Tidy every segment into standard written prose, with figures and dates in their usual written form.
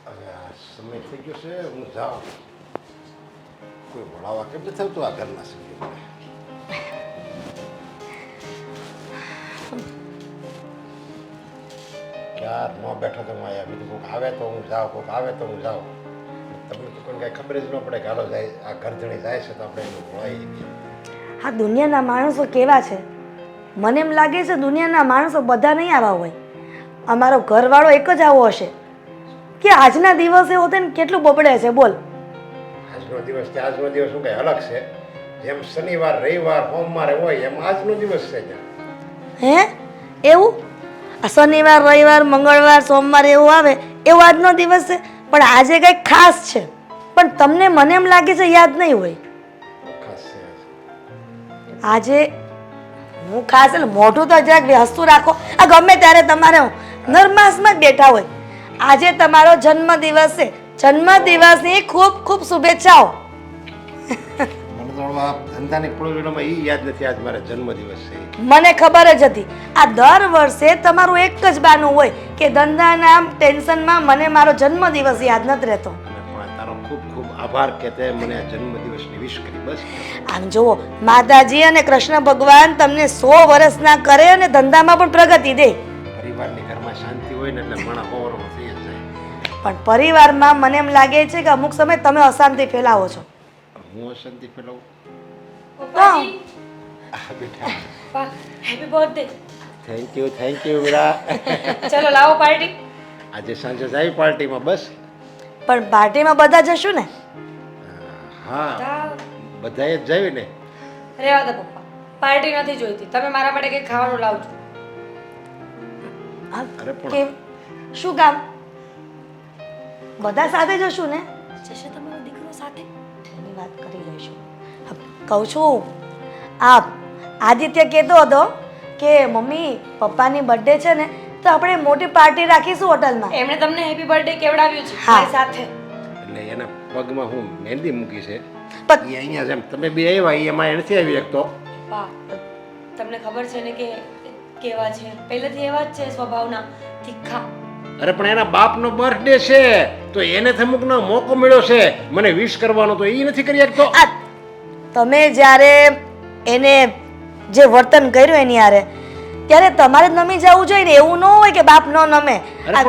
હવે આ સમય થઈ ગયો છે, હું જાઉં. કોઈ ભણાવવા કેમ નથી આવતું આ ઘરના સભ્યોને? ક્યાર ન બેઠો તો હું અહીંયા બીજું કોઈક આવે તો હું જાઉં, કોઈક આવે તો હું જાઉં. તમને તો કોઈ કાંઈ ખબર જ ન પડે કે હાલો જાય આ ઘર ધણી જાય છે તો આપણે એનું ભણાવીએ નહીં. આ દુનિયાના માણસો કેવા છે? મને એમ લાગે છે દુનિયાના માણસો બધા નહીં આવા હોય. અમારો ઘરવાળો એક જ આવો હશે કે આજના દિવસે હોતે ને કેટલું બબડે છે. બોલ, આજનો દિવસ કે આજનો દિવસ શું કંઈ અલગ છે? જેમ શનિવાર રવિવાર સોમવારે હોય એમ આજનો દિવસ છે ત્યાં. હે એવું? આ શનિવાર રવિવાર મંગળવાર સોમવાર એવું આવે એવો આજનો દિવસ છે, પણ આજે કંઈક ખાસ છે. પણ તમને મને એમ લાગે છે યાદ નહીં હોય. ખાસ છે આજે હું ખાસ એટલે મોઢું તો જરાક હસતું રાખો. આ ગમે ત્યારે તમારે નરમાસમાં જ બેઠા હોય. આજે તમારો જન્મદિવસ છે. જન્મદિવસની ખૂબ ખૂબ શુભેચ્છાઓ. મને તો આ ધંધાની પ્રયોજનોમાં એ યાદ નથી આજ મારે જન્મદિવસ છે. મને ખબર જ હતી. આ દર વર્ષે તમારું એક જ બહાનું હોય કે ધંધાના ટેન્શનમાં મને મારો જન્મદિવસ યાદ નથી રહેતો. અને પણ તારો ખૂબ ખૂબ આભાર કે તે મને આ જન્મદિવસની વિશ કરી. બસ આમ જુઓ, માતાજી અને કૃષ્ણ ભગવાન તમને 100 વર્ષના કરે અને ધંધામાં પણ પ્રગતિ દે. પરિવારની ઘરમાં શાંતિ હોય ને એટલે માણસ હોવરમાં થઈ જ જાય. પણ પરિવારમાં મને એમ લાગે છે કે અમુક સમય તમે અશાંતિ ફેલાવો છો. હું અશાંતિ ફેલાવું? પપ્પાજી આ બેઠા. વાહ હેપી બર્થડે થેન્ક યુ વીરા. ચલો લાવો પાર્ટી. આજે સાંજે જાય પાર્ટીમાં. બસ પણ પાર્ટીમાં બધા જશું ને? હા, બધાએ જ જાય ને. રેવા દો પપ્પા, પાર્ટી નથી જોઈતી. તમે મારા માટે કંઈક ખાવાનું લાવજો. હા, અરે પણ કેમ? શું કામ? બધા સાથે જશું ને? જશે તમારો દીકરો સાથે? એની વાત કરી લઈશું. કહું છું, આ આદિત્ય કહેતો હતો કે મમ્મી પપ્પાની બર્થડે છે ને તો આપણે મોટી પાર્ટી રાખીશું હોટલમાં. એમણે તમને હેપી બર્થડે કેવડાવ્યું છે હા. મારી સાથે. એટલે એના પગમાં હું મહેંદી મૂકી છે. પણ એ અહીંયા જેમ તમે બે આવ્યા એ એમાં નથી આવી શકતો. પપ્પા તમને ખબર છે ને કે કેવા છે, પહેલેથી એવા જ છે સ્વભાવના, તીખા. અરે પણ એના બાપનો બર્થડે છે તો એને અમુકનો મોકો મળ્યો છે મને વિશ કરવાનો, તો એ નથી કરી શકતો. આ તમે જ્યારે એને જે વર્તન કર્યું એની હારે ત્યારે તમારે જ નમી જવું જોઈએ ને. એવું ન હોય કે બાપ ન નમે. અરે આ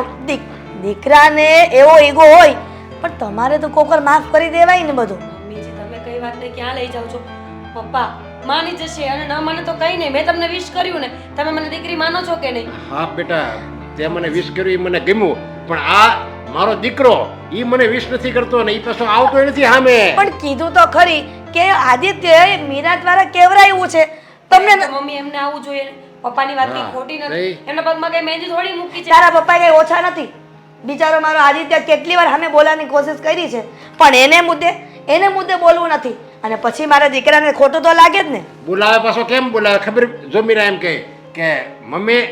દીકરાને એવો ઈગો હોય પણ તમારે તો કોકર માફ કરી દેવાય ને બધું. મમ્મીજી તમે કઈ વાતને ક્યાં લઈ જાઓ છો? પપ્પા માની જશે અને ન માને તો કઈ નહીં. મેં તમને વિશ કર્યું ને, તમે મને દીકરી માનો છો કે નહીં? હા બેટા, તે મને વિશ કર્યું એ મને ગમ્યું, પણ આ મારો દીકરો એ મને વિશ નથી કરતો ને એ પાછો આવતો નથી સામે. પણ કીધું તો ખરી કે આદિત્યએ મીરા દ્વારા કેવરાયું છે તમને. તો મમ્મી એમને આવવું જોઈએ ને. પપ્પાની વાત કઈ હા, ખોટી નહીં. નથી. એમના પગમાં કઈ મહેંદી થોડી મૂકી છે. તારા પપ્પા કઈ ઓછા નથી. બિચારો મારો આદિત્ય કેટલી વાર સામે બોલવાની કોશિશ કરી છે પણ એને મુદ્દે બોલવું નથી. અને પછી મારા દીકરાને ખોટું તો લાગે જ ને. બોલાવે પાછો કેમ બોલાવે ખબર? જો મીરા એમ કહે કે મમ્મી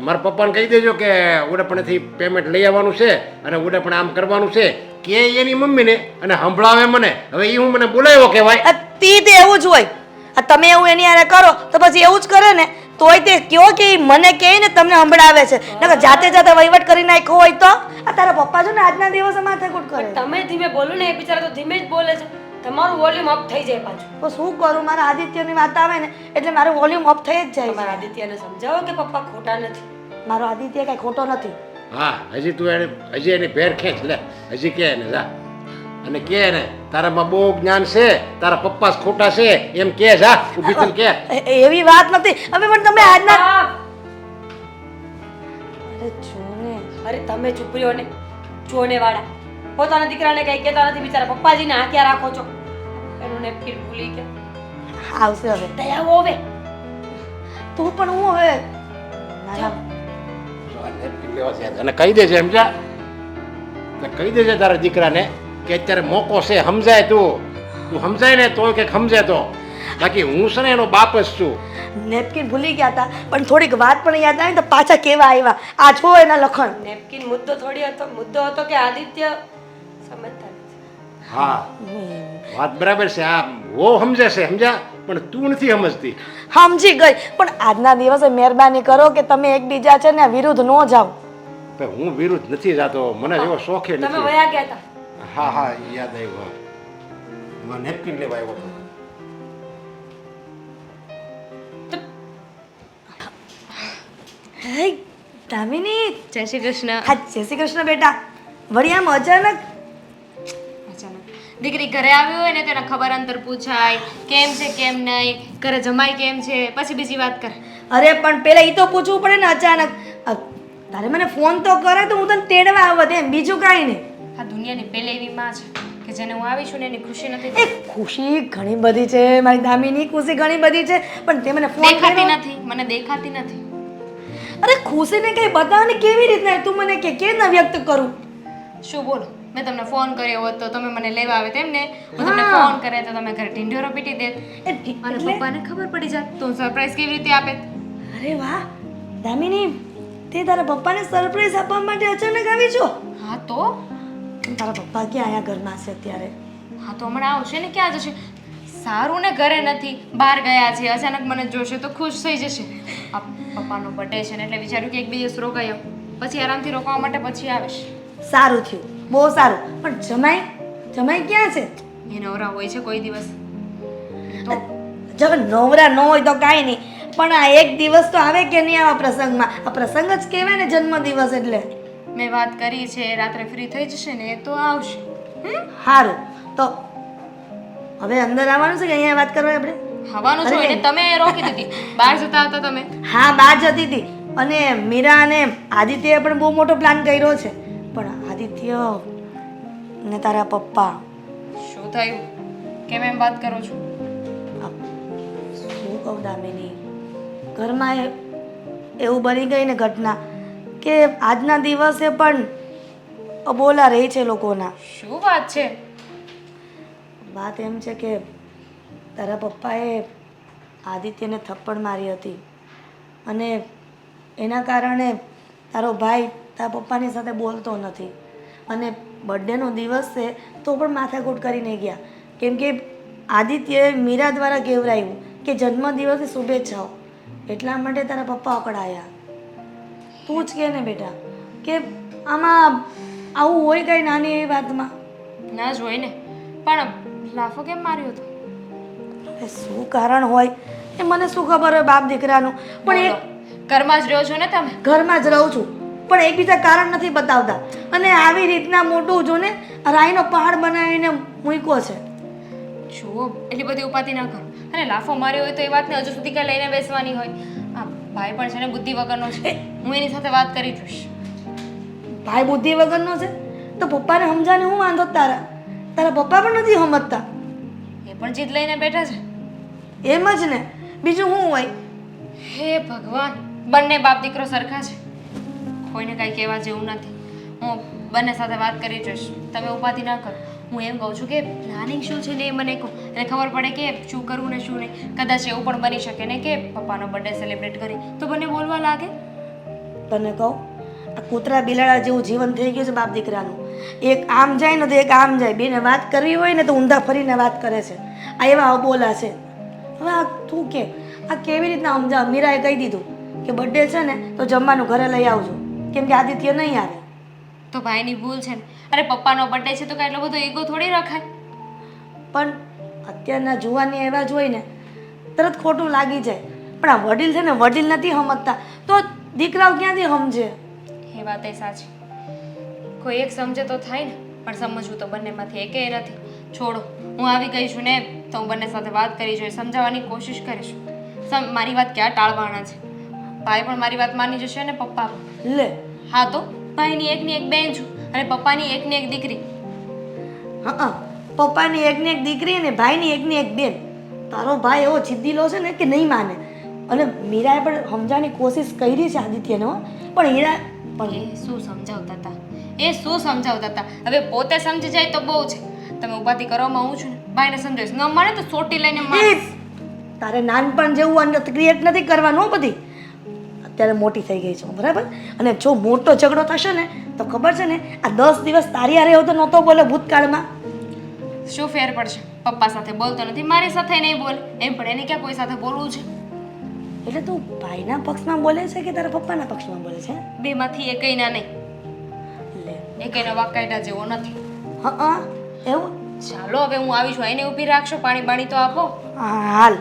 મારા પપ્પાને કહી દેજો કે ઉડપણેથી પેમેન્ટ લઈ આવવાનું છે અને ઉડપણે આમ કરવાનું છે કે એની મમ્મીને અને સંભળાવે મને. હવે એ હું મને બોલાવ્યો કહેવાય? આ તી તે એવું જ હોય. આ તમે એવું એની હારે કરો તો પછી એવું જ કરે ને. તોય તે કયો કે ઈ મને કહે ને તમને સંભળાવે છે. નકર જાતે જાતે વહીવટ કરી નાખ્યો હોય તો આ તારા પપ્પા જો ને આજના દિવસે માથાકૂટ કરે. પણ તમે ધીમે બોલો ને, એ બિચારા તો ધીમે જ બોલે છે. તમારું વોલ્યુમ અપ થઈ જાય પાછું. તો શું કરું? મારા આદિત્યની વાત આવે ને એટલે મારું વોલ્યુમ અપ થઈ જ જાય તમારા છે. આદિત્યને સમજાવો કે પપ્પા ખોટા નથી. મારો આદિત્ય કઈ ખોટો નથી. હા, હજી તું એની ભેર ખેંચ લે. હજી કે એને જા અને કે ને તારામાં બહુ જ્ઞાન છે, તારા પપ્પા જ ખોટા છે એમ કે જા. ઊભી થઈને કે. એવી વાત નથી. હવે પણ તમે આજના પપ્પા! અરે જો ને. અરે તમે ચૂપ રહ્યો ને, ચોને વાળા. પોતાના દીકરાને કઈ કહેતા નથી, બિચારા પપ્પાજીને આંક્યા રાખો છો. એનું નેપકિન ભૂલી ગયા. આવશે હવે. દયાવો હવે. તું પણ હું હવે નાના અને કહી દેજે સમજ્યા? કહી દેજે તારા દીકરાને કે અત્યારે મોકો છે, સમજાય તું સમજાય ને તો કંઈક સમજે તો. બાકી હું છે ને એનો બાપ જ છું. નેપકિન ભૂલી ગયા હતા પણ થોડીક વાત પણ યાદ આવી તો પાછા કેવા આવ્યા. આ જો એના લખણ. નેપકિન મુદ્દો થોડી હતો. મુદ્દો હતો કે આદિત્ય સમજતા નથી. હા, વાત બરાબર છે. આ વો સમજે છે સમજ્યા, પણ તું નથી સમજતી. સમજી ગઈ પણ આજના દિવસે મહેરબાની કરો કે તમે એકબીજા છે ને વિરુદ્ધ ન જાઓ. પણ હું વિરુદ્ધ નથી જાતો, મને એવો શોખે તમે નથી. વયા ગયા હતા. હા હા યાદ આવ્યું. હું નેપકિન લેવા આવ્યો હતો. હે દામિની, જય શ્રી કૃષ્ણ. હા જય શ્રી કૃષ્ણ બેટા. વળી આમ અચાનક? અચાનક દીકરી ઘરે આવી હોય ને તેને ખબર અંતર પૂછાય, કેમ છે કેમ નહીં, ઘરે જમાય કેમ છે, પછી બીજી વાત કર. અરે પણ પેલા ઈ તો પૂછવું પડે ને અચાનક. તારે મને ફોન તો કરે તો હું તને તેડવા આવત એમ, બીજું કાંઈ નહીં. આ દુનિયાની પહેલી એવી માં છે કે જેને હું આવી છું ને એની ખુશી નથી એ ખુશી ઘણી બધી છે મારી દામિની, ખુશી ઘણી બધી છે, પણ તે મને ફોન દેખાતી કર્યો. નથી, મને દેખાતી નથી. અરે ખુશીને કઈ બતાવ ને, કેવી રીતના તું મને કે કેમ ના વ્યક્ત કરું? શું બોલો, મેં તમને ફોન કર્યો હોત તો તમે મને લેવા આવે તેમ ને, હું તમને હા. ફોન કરે તો તમે ઘરે ઢીંઢોરો પીટી દેત અને એટલે પપ્પાને ખબર પડી જાત તો સરપ્રાઈઝ કેવી રીતે આપે. અરે વાહ દામિની, તે તારા પપ્પાને સરપ્રાઈઝ આપવા માટે અચાનક આવી છો? હા તો તારા પપ્પા ક્યાં આયા ઘરમાં છે અત્યારે? હા તો હમણાં આવશે ને, ક્યાં જશે? સારું ને ઘરે નથી, બહાર ગયા છે, અચાનક મને જોશે તો ખુશ થઈ જશે. આ પપ્પાનો બર્થડે છે ને એટલે વિચાર્યું કે એક બે દિવસ રોકાઈ આવું, પછી આરામથી રોકાવા માટે પછી આવીશ. સારું થયું, બહુ સારું. પણ જમાઈ જમાઈ ક્યાં છે? એ નવરા હોય છે કોઈ દિવસ તો. જો નવરા ન હોય તો કાંઈ નહીં, પણ આ એક દિવસ તો આવે કે નહીં આવા પ્રસંગમાં? આ પ્રસંગ જ કહેવાય ને જન્મદિવસ એટલે. મેં વાત કરી છે, રાત્રે ફ્રી થઈ જશે ને તો આવશે. સારું તો હવે અંદર આવવાનું છે કે અહીંયા વાત કરવા આપણે? આવવાનું છે ને, તમે રોકી દીધી, બહાર જતા હતા તમે. હા બહાર જતી હતી, અને મીરા અને આદિત્યએ પણ બહુ મોટો પ્લાન કર્યો છે. પણ આદિત્ય ને તારા પપ્પા શું થયું, કેમ એમ વાત કરો છો? શું કહું દામિની, ઘરમાં એવું બની ગઈ ને ઘટના કે આજના દિવસે પણ અબોલા રહી છે લોકોના. શું વાત છે? વાત એમ છે કે તારા પપ્પાએ આદિત્યને થપ્પડ મારી હતી, અને એના કારણે તારો ભાઈ તારા પપ્પાની સાથે બોલતો નથી, અને બર્થડેનો દિવસ છે તો પણ માથાકૂટ કરીને ગયા, કેમ કે આદિત્યએ મીરા દ્વારા કહેવરાયું કે જન્મદિવસની શુભેચ્છાઓ, એટલા માટે તારા પપ્પા અકળાયા. તું જ કે ને બેટા કે આમાં આવું હોય કઈ નાની એવી વાતમાં? ના જ હોય ને, પણ લાફો કેમ માર્યો હતો? એ શું કારણ હોય એ મને શું ખબર હોય બાપ દીકરાનું. પણ બોલો, ઘરમાં જ રહ્યો છો ને તમે? ઘરમાં જ રહું છું, પણ એકબીજા કારણ નથી બતાવતા, અને આવી રીતના મોટું જો ને રાઈનો પહાડ બનાવીને મૂક્યો છે. જુઓ, એટલી બધી ઉપાધિ ના કરો. અને લાફો માર્યો હોય તો એ વાતને હજુ સુધી કાંઈ લઈને બેસવાની હોય? આ ભાઈ પણ છે ને બુદ્ધિ વગરનો છે, હું એની સાથે વાત કરી જોઈશ. ભાઈ બુદ્ધિ વગરનો છે તો પપ્પાને સમજાને હું વાંધો તારા? તારા પપ્પા પણ નથી સમજતા. એ પણ જીદ લઈને બેઠા છે. એમ જ ને, બીજું શું હોય? હે ભગવાન, બંને બાપ દીકરો સરખા છે, કોઈને કાંઈ કહેવા જેવું નથી. હું બંને સાથે વાત કરી જોઈશ, તમે ઉપાધિ ના કરો. હું એમ કહું છું કે પ્લાનિંગ શું છે ને એ મને કહો, એને ખબર પડે કે શું કરવું ને શું નહીં. કદાચ એવું પણ બની શકે ને કે પપ્પાનો બર્થડે સેલિબ્રેટ કરી તો બંને બોલવા લાગે. તને કહું, આ કૂતરા બિલાડા જેવું જીવન થઈ ગયું છે બાપ દીકરાનું. એક આમ જાય ને તો એક આમ જાય, બેને વાત કરવી હોય ને તો ઊંધા ફરીને વાત કરે છે. આ એવા અબોલા છે. હવે આ તું કે આ કેવી રીતના સમજાવ? મીરાએ કહી દીધું કે બર્થડે છે ને તો જમવાનું ઘરે લઈ આવજો, કેમ કે આદિત્ય નહીં આવે. તો ભાઈની ભૂલ છે ને, અરે પપ્પાનો બર્થડે છે તો કાંઈ એટલો બધો ઈગો થોડી રખાય. પણ અત્યારના જુવાની એવા જ હોય ને તરત ખોટું લાગી જાય. પણ આ વડીલ છે ને, વડીલ નથી સમજતા તો દીકરાઓ ક્યાંથી સમજે? એ વાત એ સાચી, કોઈ એક સમજે તો થાય ને, પણ સમજવું તો બંનેમાંથી એકે નથી. છોડો, હું આવી ગઈ છું ને તો હું બંને સાથે વાત કરી જોઈશ, સમજાવવાની કોશિશ કરીશ. મારી વાત ક્યાં ટાળવાના છે? ભાઈ પણ મારી વાત માની જશે ને પપ્પા પણ. લે હા તો ભાઈની એકની એક બેન છું અને પપ્પાની એકની એક દીકરી. હા, પપ્પાની એકની એક દીકરી અને ભાઈની એકની એક બેન. તારો ભાઈ એવો જિદ્દીલો છે ને કે નહીં માને, અને મીરાએ પણ સમજાવવાની કોશિશ કરી છે આદિત્યને હો, પણ હીરા પણ એ શું સમજાવતા હતા, એ શું સમજાવતા હતા? હવે પોતે સમજી જાય તો બહુ છે. તમે ઉપાધિ કરવામાં હું છું ને, ભાઈને સમજાવીશ, ન માને તો સોટી લઈને મારીશ. તારે નાનપણ જેવું અંદર ક્રિએટ નથી કરવાનું બધી. અત્યારે મોટી થઈ ગઈ છું બરાબર, અને જો મોટો ઝઘડો થશે ને તો ખબર છે ને આ 10 દિવસ તારી હારે તો નહોતો બોલે ભૂતકાળમાં. શું ફેર પડશે? પપ્પા સાથે બોલતો નથી, મારી સાથે નહીં બોલે, એમ પણ એને ક્યાં કોઈ સાથે બોલવું છે? એટલે તું ભાઈના પક્ષમાં બોલે છે કે તારા પપ્પાના પક્ષમાં બોલે છે? બેમાંથી એકય ના નહીં. એ કઈ નવા કાયદા જેવો નથી. હા એવું? ચાલો હવે હું આવી છું, એને ઊભી રાખશો, પાણી બાણી તો આપો. હા હાલ.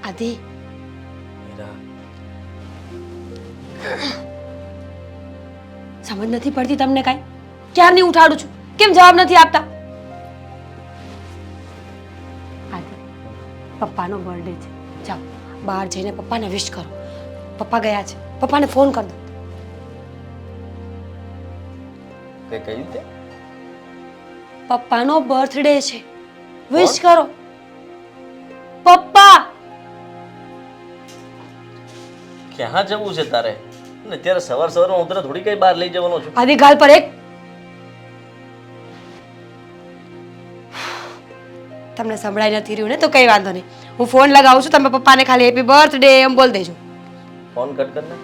આદિ મીરા, સમજ નથી પડતી તમને કાંઈ? ક્યારની ઉઠાડું છું, કેમ જવાબ નથી આપતા? આદિ, પપ્પાનો બર્થડે છે, જાઓ બહાર જઈને પપ્પાને વિશ કરો. પપ્પા ગયા છે, પપ્પાને ફોન કરી દો. કઈ કહ્યું તે? પપ્પાનો બર્થડે છે, વિશ કરો. પપ્પા ક્યાં જવું છે તારે? ને અત્યારે સવારમાં હું તને થોડી કઈ બહાર લઈ જવાનો છું. આદિ ગાલ પર એક. તમને સંભળાઈ નથી રહ્યું ને તો કઈ વાંધો નહીં, હું ફોન લગાવું છું, તમે પપ્પાને ખાલી હેપી બર્થડે એમ બોલ દેજો. ફોન કટ કર ને.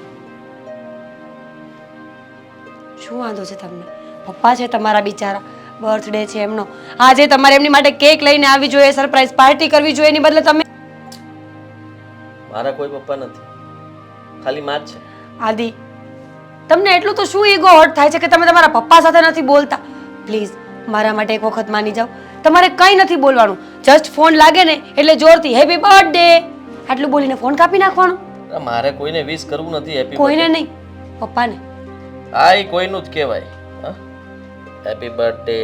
શું વાંધો છે તમને? પપ્પા છે તમારા બિચારા, બર્થડે છે એમનો. આજે તમારે એમની માટે કેક લઈને આવી જોઈએ, સરપ્રાઈઝ પાર્ટી કરવી જોઈએ, એની બદલે તમે. મારા કોઈ પપ્પા નથી, ખાલી માં જ છે. આદિ, તમને એટલું તો શું ઈગો હર્ટ થાય છે કે તમે તમારા પપ્પા સાથે નથી બોલતા? પ્લીઝ મારા માટે એક વખત માની જાઓ. તમારે કંઈ નથી બોલવાનું, જસ્ટ ફોન લાગે ને એટલે જોરથી હેપી બર્થડે આટલું બોલીને ફોન કાપી નાખવાનો. મારે કોઈને વિશ કરવું નથી. હેપી કોઈને નહીં, પપ્પાને. આ એ કોઈનું જ કહેવાય. હા, હેપી બર્થડે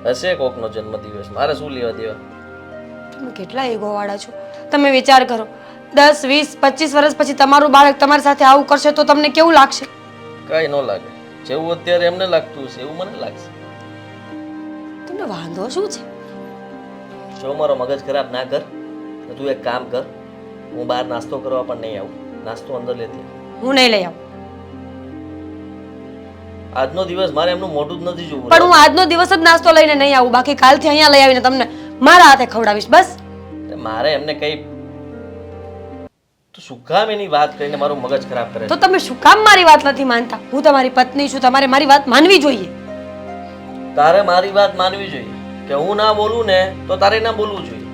હશે કોકનો જન્મદિવસ, મારે શું લેવા દેવા? તમે કેટલા ઈગો વાળા છો. તમે વિચાર કરો, 10, 20, 25 વર્ષ પછી તમારું બાળક તમારી સાથે આવું કરશે તો તમને કેવું લાગશે? કઈ ન લાગે. જેવું અત્યારે એમને લાગતું હશે એવું મને લાગશે. તમને વાંધો શું છે? જો મારો મગજ ખરાબ ના કર. તો તું એક કામ કર, હું બહાર નાસ્તો કરવા પણ નહીં આવું. નાસ્તો અંદર લેતી આવ. હું નહીં લઈ આવું. આજનો દિવસ મારે એમનું મોઢું જ નથી જોવું. પણ હું આજનો દિવસ જ નાસ્તો લઈને નહીં આવું, બાકી કાલથી અહીંયા લઈ આવીને તમને મારા હાથે ખવડાવીશ બસ. મારે એમને કઈ તું શું કામ એની વાત કરીને મારું મગજ ખરાબ કરે તો છે? તમે શું કામ મારી વાત નથી માનતા? હું તમારી પત્ની છું, તમારે મારી વાત માનવી જોઈએ. તારે મારી વાત માનવી જોઈએ કે હું ના બોલું ને તો તારે ના બોલવું જોઈએ.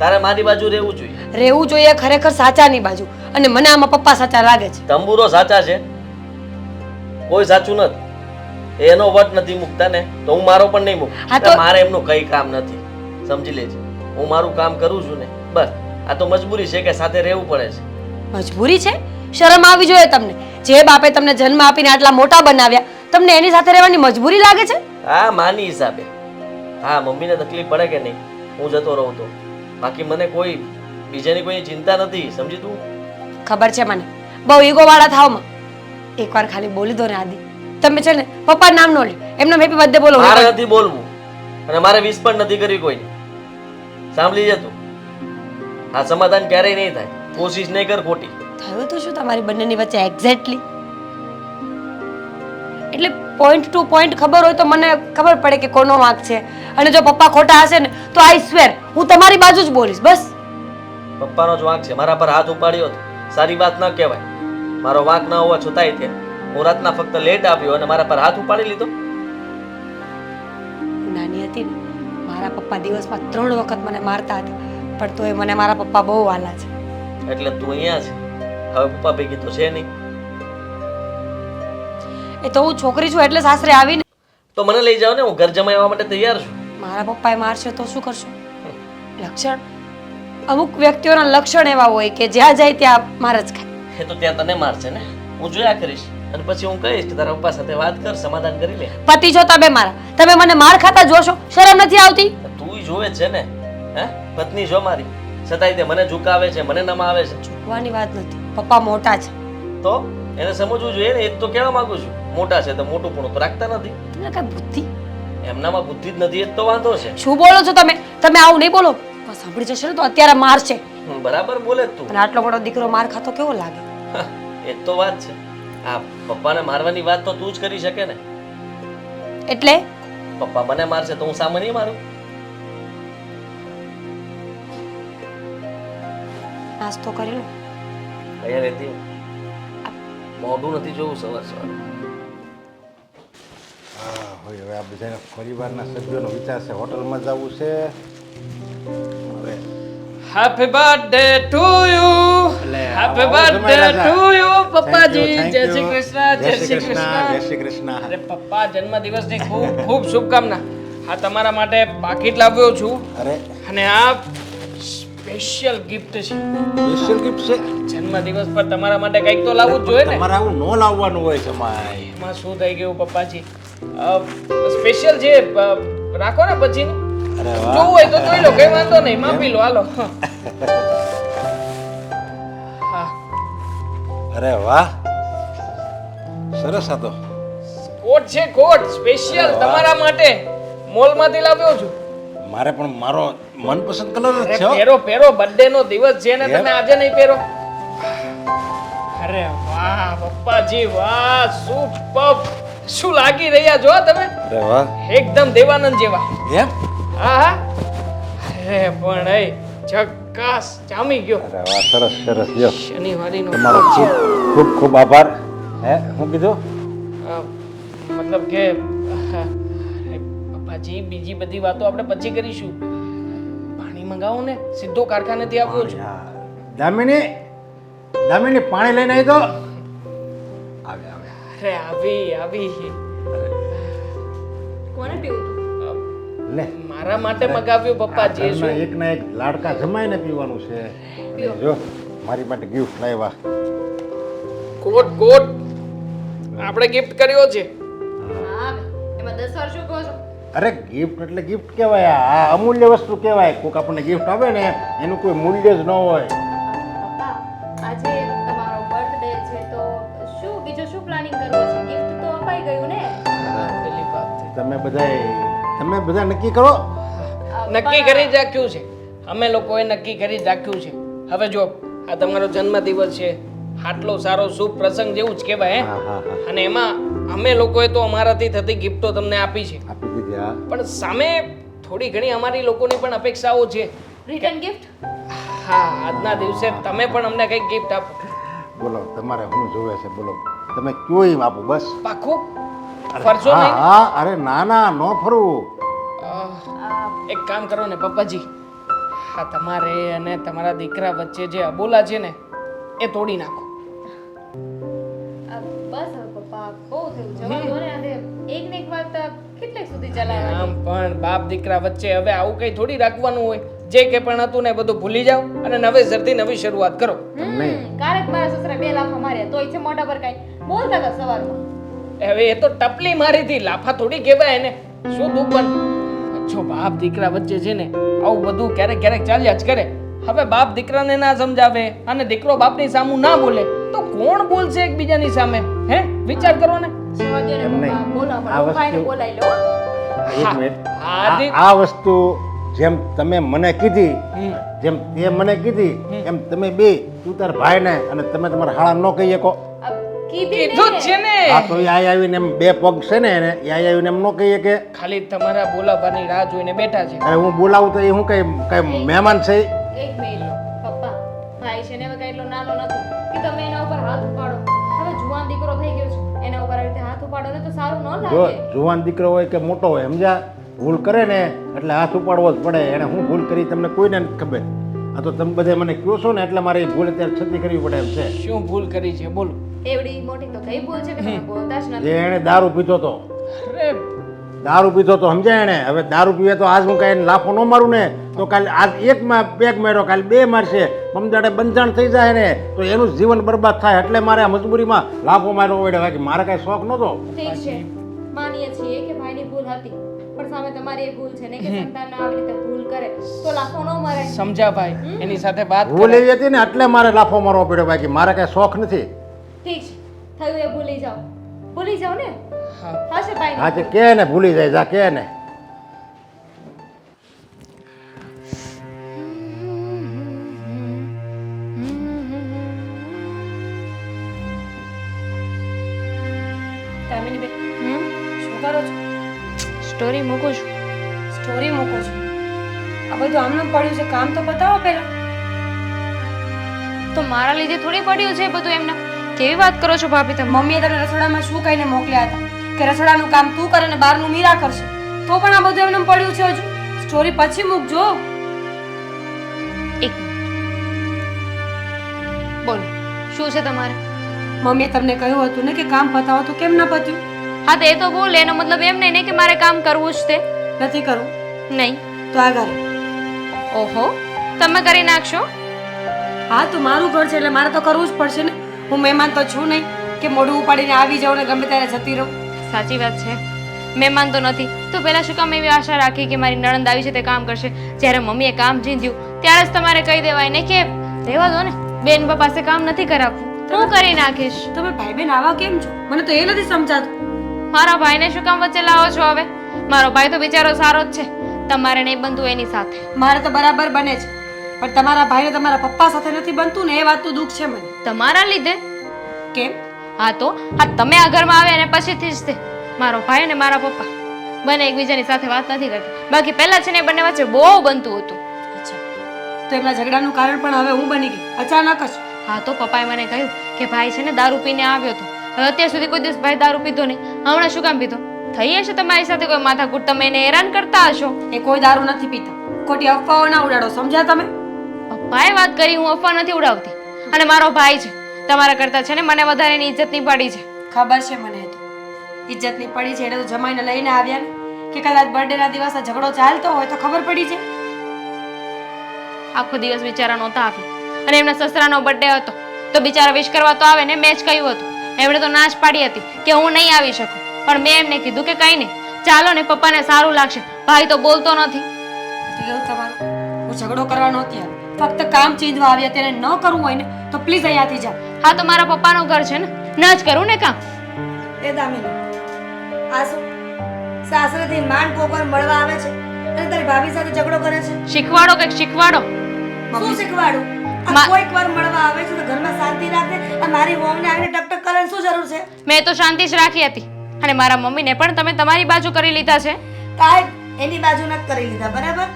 તારે મારી બાજુ રહેવું જોઈએ. રહેવું જોઈએ ખરેખર સાચાની બાજુ, અને મને આમાં પપ્પા સાચા લાગે છે. તંબુરો સાચા છે, કોઈ સાચું નથી. એનો વટ નથી મૂકતા ને તો હું મારો પણ નહીં મૂકું. હા તો- મારે એમનું કઈ કામ નથી, સમજી લેજે. હું મારું કામ કરું છું ને બસ. આ તો મજબૂરી છે કે સાથે રહેવું પડે છે. મજબૂરી છે? શરમ આવી જોઈએ તમને. જે બાપે તમને જન્મ આપીને આટલા મોટા બનાવ્યા, તમને એની સાથે રહેવાની મજબૂરી લાગે છે? હા, માની હિસાબે. હા, મમ્મીને તકલીફ પડે કે નહીં હું જતો રહું તો, બાકી મને કોઈ બીજાની કોઈ ચિંતા નથી, સમજી તું? ખબર છે મને, બહુ ઈગો વાળા થાવમાં. એકવાર ખાલી બોલી દો ને આદિ. તમે છે ને પપ્પા નામ નો લ્યો, એમનો હેપી બર્થડે બોલો. મારે નથી બોલવું અને મારે વિશ પણ નથી કરવી કોઈ. સાંભળી જા તું, આ સમાધાન ક્યારેય નહીં થાય. કોશિશ નહીં કર ખોટી. થયું તો શું તમારી બંનેની વચ્ચે એક્ઝેક્ટલી? એટલે પોઈન્ટ ટુ પોઈન્ટ ખબર હોય તો મને ખબર પડે કે કોનો વાંક છે. અને જો પપ્પા ખોટા હશે ને તો આઈ સ્વેર હું તમારી બાજુ જ બોલીશ બસ. પપ્પાનો જ વાંક છે, મારા પર હાથ ઉપાડ્યો તો સારી વાત ન કહેવાય. મારો વાંક ન હોવા છતાંય તે હું રાતના ફક્ત લેટ આવ્યો અને મારા પર હાથ ઉપાડી લીધો. હું નાની હતી ને, મારા પપ્પા દિવસમાં 3 વખત મને મારતા હતા, પણ તોય મને મારા પપ્પા બહુ વાલા છે. એટલે તું અહીંયા છે, હવે પપ્પા ભેગી તો છે નહીં. એ તો હું છોકરી છું એટલે સાસરે આવીને. તો મને લઈ જાઓ ને, હું ઘર જમાઈ આવવા માટે તૈયાર છું. મારા પપ્પાએ મારશે તો શું કરશો? લક્ષણ, અમુક વ્યક્તિઓના લક્ષણ એવા હોય કે જ્યાં જાય ત્યાં માર જ ખાય. એ તો ત્યાં તને મારશે ને, હું જોયા કરીશ. અને પછી હું કહીશ કે તારા પપ્પા સાથે વાત કર, સમાધાન કરી લે. પતિ છો તમે મારા, તમે મને માર ખાતા જોશો, શરમ નથી આવતી? તું જોવે છે ને, હે પત્ની છો મારી, છતાંય તે મને ઝુકાવે છે, મને નમાવે છે. જોવાની વાત નથી, પપ્પા મોટા છે. તો એને સમજવું જોઈએ ને. એ જ તો કહેવા માંગુ છું, મોટા છે તો મોટું પણ તો રાખતા નથી. તમને કઈ બુદ્ધિ? એમનામાં બુદ્ધિ જ નથી, એ જ તો વાંધો છે. શું બોલો છો તમે? તમે આવું નહીં બોલો. બસ સાંભળી જશે ને તો અત્યારે માર છે. બરાબર બોલે જ તું. અને આટલો મોટો દીકરો માર ખાતો કેવો લાગે? એ જ તો વાત છે. આ પપ્પાને મારવાની વાત તો તું જ કરી શકે ને. એટલે પપ્પા મને મારશે તો હું સામે નહીં મારું? નાસ્તો કરી લો. અહીંયા રહેતી મોઢું નથી જોવું સવાર સવાર. હા હોય હવે આ બધાના પરિવારના સભ્યોનો વિચાર છે હોટલમાં જવું છે happy birthday to you happy birthday to you પપ્પાજી જય શ્રી કૃષ્ણ જય શ્રી કૃષ્ણ અરે પપ્પા જન્મદિવસની ખૂબ ખૂબ શુભકામના આ તમારા માટે પાકીટ લાવ્યો છું અરે અને આ સ્પેશિયલ ગિફ્ટ છે સ્પેશિયલ ગિફ્ટ છે જન્મદિવસ પર તમારા માટે કંઈક તો લાવવું જ જોઈએ ને તમારે આવું ન લાવવાનું હોય સમાય એમાં શું થઈ ગયું પપ્પાજી સ્પેશિયલ છે રાખો ને પછીનું અરે જોવું હોય તો જોઈ લો કઈ વાંધો નહીં માપી લો હાલો હા અરે વાહ સરસ હતો કોટ છે કોટ સ્પેશિયલ તમારા માટે મોલમાંથી લાવ્યો છું મારે પણ મારો મનપસંદ કલર જ અરે છે હો. પહેરો પહેરો બર્થડે નો દિવસ છે ને તમે આજે નહીં પહેરો અરે વાહ પપ્પાજી વાહ સુપર શું લાગી રહ્યા છો તમે અરે વાહ એકદમ દેવાનંદ જેવા એમ આહા અરે પણ એ ઝક્કાસ જામી ગયો અરે વાહ સરસ સરસ લ્યો શનિવારીનો તમારો કોટ છે. ખૂબ ખૂબ આભાર હે હું કીધું મતલબ કે પપ્પાજી બીજી બધી વાતો આપણે પછી કરીશું પાણી મંગાવો ને સીધો કારખાનેથી આવ્યો છું દામિની દામિની પાણી લઈને આવી તો આવે આવે અરે આવી આવી કોને પીવું તું લે મારા માટે મગાવ્યું પપ્પાજી ઘરના શું એકના એક લાડકા જમાઈને પીવાનું છે જો મારી માટે ગિફ્ટ લાવ્યા કોટ કોટ આપણે ગિફ્ટ કર્યો છે હા એમાં 10 વાર શું કહો છો અરે ગિફ્ટ એટલે ગિફ્ટ કહેવાય આ અમૂલ્ય વસ્તુ કહેવાય કોઈક આપણને ગિફ્ટ આવે ને એનું કોઈ મૂલ્ય જ ન હોય પપ્પા આજે તમારો બર્થડે છે તો શું બીજું શું પ્લાનિંગ કરવું છે ગિફ્ટ તો અપાઈ ગયું ને પેલી વાત થઈ. તમે બધા નક્કી કરો નક્કી કરી જ રાખ્યું છે અમે લોકોએ નક્કી કરી જ રાખ્યું છે હવે જો આ તમારો જન્મદિવસ છે આટલો સારો શુભ પ્રસંગ જેવું જ કહેવાય હા હા હા અને એમાં અમે લોકોએ તો અમારાથી થતી ગિફ્ટો તમને આપી છે આપી દીધી હા પણ સામે થોડી ઘણી અમારી લોકોની પણ અપેક્ષાઓ છે રિટર્ન ગિફ્ટ હા આજના દિવસે તમે પણ અમને કંઈક ગિફ્ટ આપો બોલો તમારે શું જોવે છે બોલો તમે કયો એમ આપો બસ પાકું અરે ફરશો હા નહીં હા અરે ના ના ન ફરવું એક કામ કરો ને પપ્પાજી હા તમારે અને તમારા દીકરા વચ્ચે જે અબોલા છે ને એ તોડી નાખો બસ હવે પપ્પા બહુ થયું જવા દો ને આજે એક ને એક વાત કેટલે સુધી ચલાવવાની આમ પણ બાપ દીકરા વચ્ચે હવે આવું કઈ થોડી રાખવાનું હોય જે કે પણ હતું ને એ બધું ભૂલી જાઓ અને નવેસરથી નવી શરૂઆત કરો કાલે મારા સસરા 2 લાફા માર્યા તોય છે મોઢા પર કાંઈ બોલતા હતા સવારમાં હવે એ તો ટપલી મારી હતી લાફા થોડી કહેવાય એને શું તું પણ જો બાપ દીકરા વચ્ચે છે ને આવું બધું ક્યારેક ક્યારેક ચાલ્યા જ કરે હવે બાપ દીકરાને ના સમજાવે અને દીકરો બાપની સામું ના બોલે તો કોણ બોલશે એકબીજાની સામે હે વિચાર કરો ને જવા દો ને એમ નહીં. પપ્પા બોલો આ પણ ભાઈને વસ્તુ- બોલાવી લો એક મિનિટ આદિ- આ વસ્તુ જેમ તમે મને કીધી હમ. જેમ તે મને કીધી એમ તમે બે તું તાર ભાઈને અને તમે તમારા હાળા ન કહી શકો કીધી કીધું જ છે ને આ તો એ આઈ આવીને એમ બે પગ છે ને એને એ આઈ આવીને એમ ન કહીએ કે ખાલી તમારા બોલાવાની રાહ જોઈને બેઠા છે અરે હું બોલાવું તો એ હું કઈ મહેમાન છે એક મિનિટ પપ્પા ભાઈ છે ને હવે કઈ એટલો નાનો નથી કે તમે એના ઉપર હાથ ઉપાડો હવે જુવાન દીકરો થઈ ગયો છે એના ઉપર આવી રીતે હાથ ઉપાડો ને તો સારું ન જો લાગે જુવાન દીકરો હોય કે મોટો હોય સમજ્યા ભૂલ કરે ને એટલે હાથ ઉપાડવો જ પડે એને હું ભૂલ કરી તમને કોઈને નથી ખબર આ તો તમે બધે મને કહો છો ને એટલે મારે એ ભૂલ અત્યારે છતી કરવી પડે એમ છે શું ભૂલ કરી છે બોલો એવડી મોટી તો કઈ ભૂલ છે કે તમે બોલતા જ નથી જે એને દારૂ પીતો તો અરે દારૂ પીતો તો સમજાય એને હવે દારૂ પીવે તો આજ હું કાંઈ એને લાફો ન મારું ને તો કાલે આજ એકમાં પેક માર્યો કાલે બે મારશે પમદાડે બંધાણ થઈ જાય ને તો એનું જીવન બરબાદ થાય એટલે મારે આ મજબૂરીમાં લાફો મારવો પડે બાકી મારે કાંઈ શોખ નહોતો ઠીક છે માનીએ છીએ કે ભાઈની ભૂલ હતી પણ સામે તમારી એ ભૂલ છે ને કે સંતાનને આવી રીતે ભૂલ કરે તો લાફો ન મરાય સમજા ભાઈ એની સાથે વાત ભૂલ કરે એવી હતી ને એટલે મારે લાફો મારવો પડ્યો બાકી મારે કાંઈ શોખ નથી ઠીક છે થયું એ ભૂલી જાઓ ને હા હા છે ભાઈ આજે કે ને ભૂલી જાય જા કે ને દામિની બેન શું કરો છો સ્ટોરી મૂકું છું સ્ટોરી મૂકો છો આ બધું આમનું પડ્યું છે કામ તો બતાવો પહેલા તો મારા લીધે થોડી પડ્યું છે બધું એમને કેવી વાત કરો છો ભાભી તમે મમ્મીએ તને રસોડામાં શું કહીને મોકલ્યા હતા કે રસોડાનું કામ તું કરે ને બહારનું મીરા કરશે તો પણ આ બધું એમને પડ્યું છે હજુ સ્ટોરી પછી મૂકજો એક બોલો શું છે તમારે? મમ્મીએ તમને કહ્યું હતું ને કે કામ પતાવો તો કેમ ન પત્યું? હા તો એ તો બોલે એનો મતલબ એમ નહીં કે મારે કામ કરવું જ તે નથી કરવું નહીં. તો આગળ. ઓહો તમે કરી નાખશો? હા તો મારું ઘર છે એટલે મારે તો કરવું જ પડશે ને. હું મહેમાન તો છું નહીં કે મોઢું ઉપાડીને આવી જાઉં ને ગમે ત્યારે જતી રહું. સાચી વાત છે, મહેમાન તો નથી તો પહેલા શું કામ એવી આશા રાખી કે મારી નણંદ આવી છે તે કામ કરશે? જ્યારે મમ્મીએ કામ ચીંધ્યું ત્યારે જ તમારે કહી દેવાય ને કે રહેવા દો ને, બેન પાસે કામ નથી કરાવવું, હું કરી નાખીશ. તમે ભાઈ બેન આવા કેમ છો? મને તો એ નથી સમજાતું. મારા ભાઈને શું કામ વચ્ચે લાવો છો હવે? મારો ભાઈ તો બિચારો સારો જ છે, તમારે નહીં બનતું એની સાથે. મારે તો બરાબર બને છે પણ તમારા ભાઈને તમારા પપ્પા સાથે નથી બનતું ને એ વાતનું દુઃખ છે મને. તમારા લીધે? કેમ? હા તો આ તમે આ ઘરમાં આવ્યા ને પછીથી જ તે મારો ભાઈ અને મારા પપ્પા બંને એકબીજાની સાથે વાત નથી કરતા. બાકી પહેલા છે ને બંને વચ્ચે બહુ બનતું હતું. અચ્છા, તો એમના ઝઘડાનું કારણ પણ હવે હું બની ગઈ અચાનક જ? હા તો પપ્પાએ મને કહ્યું કે ભાઈ છે ને દારૂ પીને આવ્યો હતો. હવે અત્યાર સુધી કોઈ દિવસ ભાઈ દારૂ પીધો નહીં, હમણાં શું કામ પીધો? થઈ હશે તમારી સાથે કોઈ માથાકૂટ, તમે એને હેરાન કરતા હશો. એ કોઈ દારૂ નથી પીતા, ખોટી અફવાઓ ના ઉડાડો, સમજ્યા તમે? પપ્પાએ વાત કરી, હું અફવા નથી ઉડાવતી. અને મારો ભાઈ છે તમારા કરતા છે ને મને વધારે એની ઇજ્જત નહીં પડી છે. ખબર છે મને, એ તો ઇજ્જત ની પડી છે એટલે તો જમાઈને લઈને આવ્યા ને કે કદાચ બર્થડે ના દિવસે ઝઘડો ચાલતો હોય તો ખબર પડી છે. આખો દિવસ બિચારા નહોતા આવ્યા અને એમના સસરાનો બર્થડે હતો તો બિચારા વિશ કરવા તો આવે ને. મેં જ કહ્યું હતું, એમણે તો નાશ પાડી હતી કે હું નહીં આવી શકું, પણ મેં એમને કીધું કે કંઈ નહીં, ચાલો ને, પપ્પાને સારું લાગશે. ભાઈ તો બોલતો નથી. એવું તમારું? હું ઝઘડો કરવા નહોતી આવી, ફક્ત કામ ચીંધવા આવ્યા. તેને ન કરવું હોય ને તો પ્લીઝ અહીંયાથી જાઓ. હા તો મારા પપ્પાનું ઘર છે ને, ન જ કરું ને કામ. એ દામિની, આ શું સાસરેથી માંડ કોકર મળવા આવે છે અને તારી ભાભી સાથે ઝઘડો કરે છે? શીખવાડો કંઈક શીખવાડો. શું શીખવાડું? આ કોઈક વાર મળવા આવે છે તો ઘરમાં શાંતિ રાખે, આ મારી વહુને આવીને ટકટક કરવાની શું જરૂર છે? મેં તો શાંતિ જ રાખી હતી અને મારા મમ્મીને પણ તમે તમારી બાજુ કરી લીધા છે. કાંઈ એની બાજુ નથી કરી લીધા, બરાબર?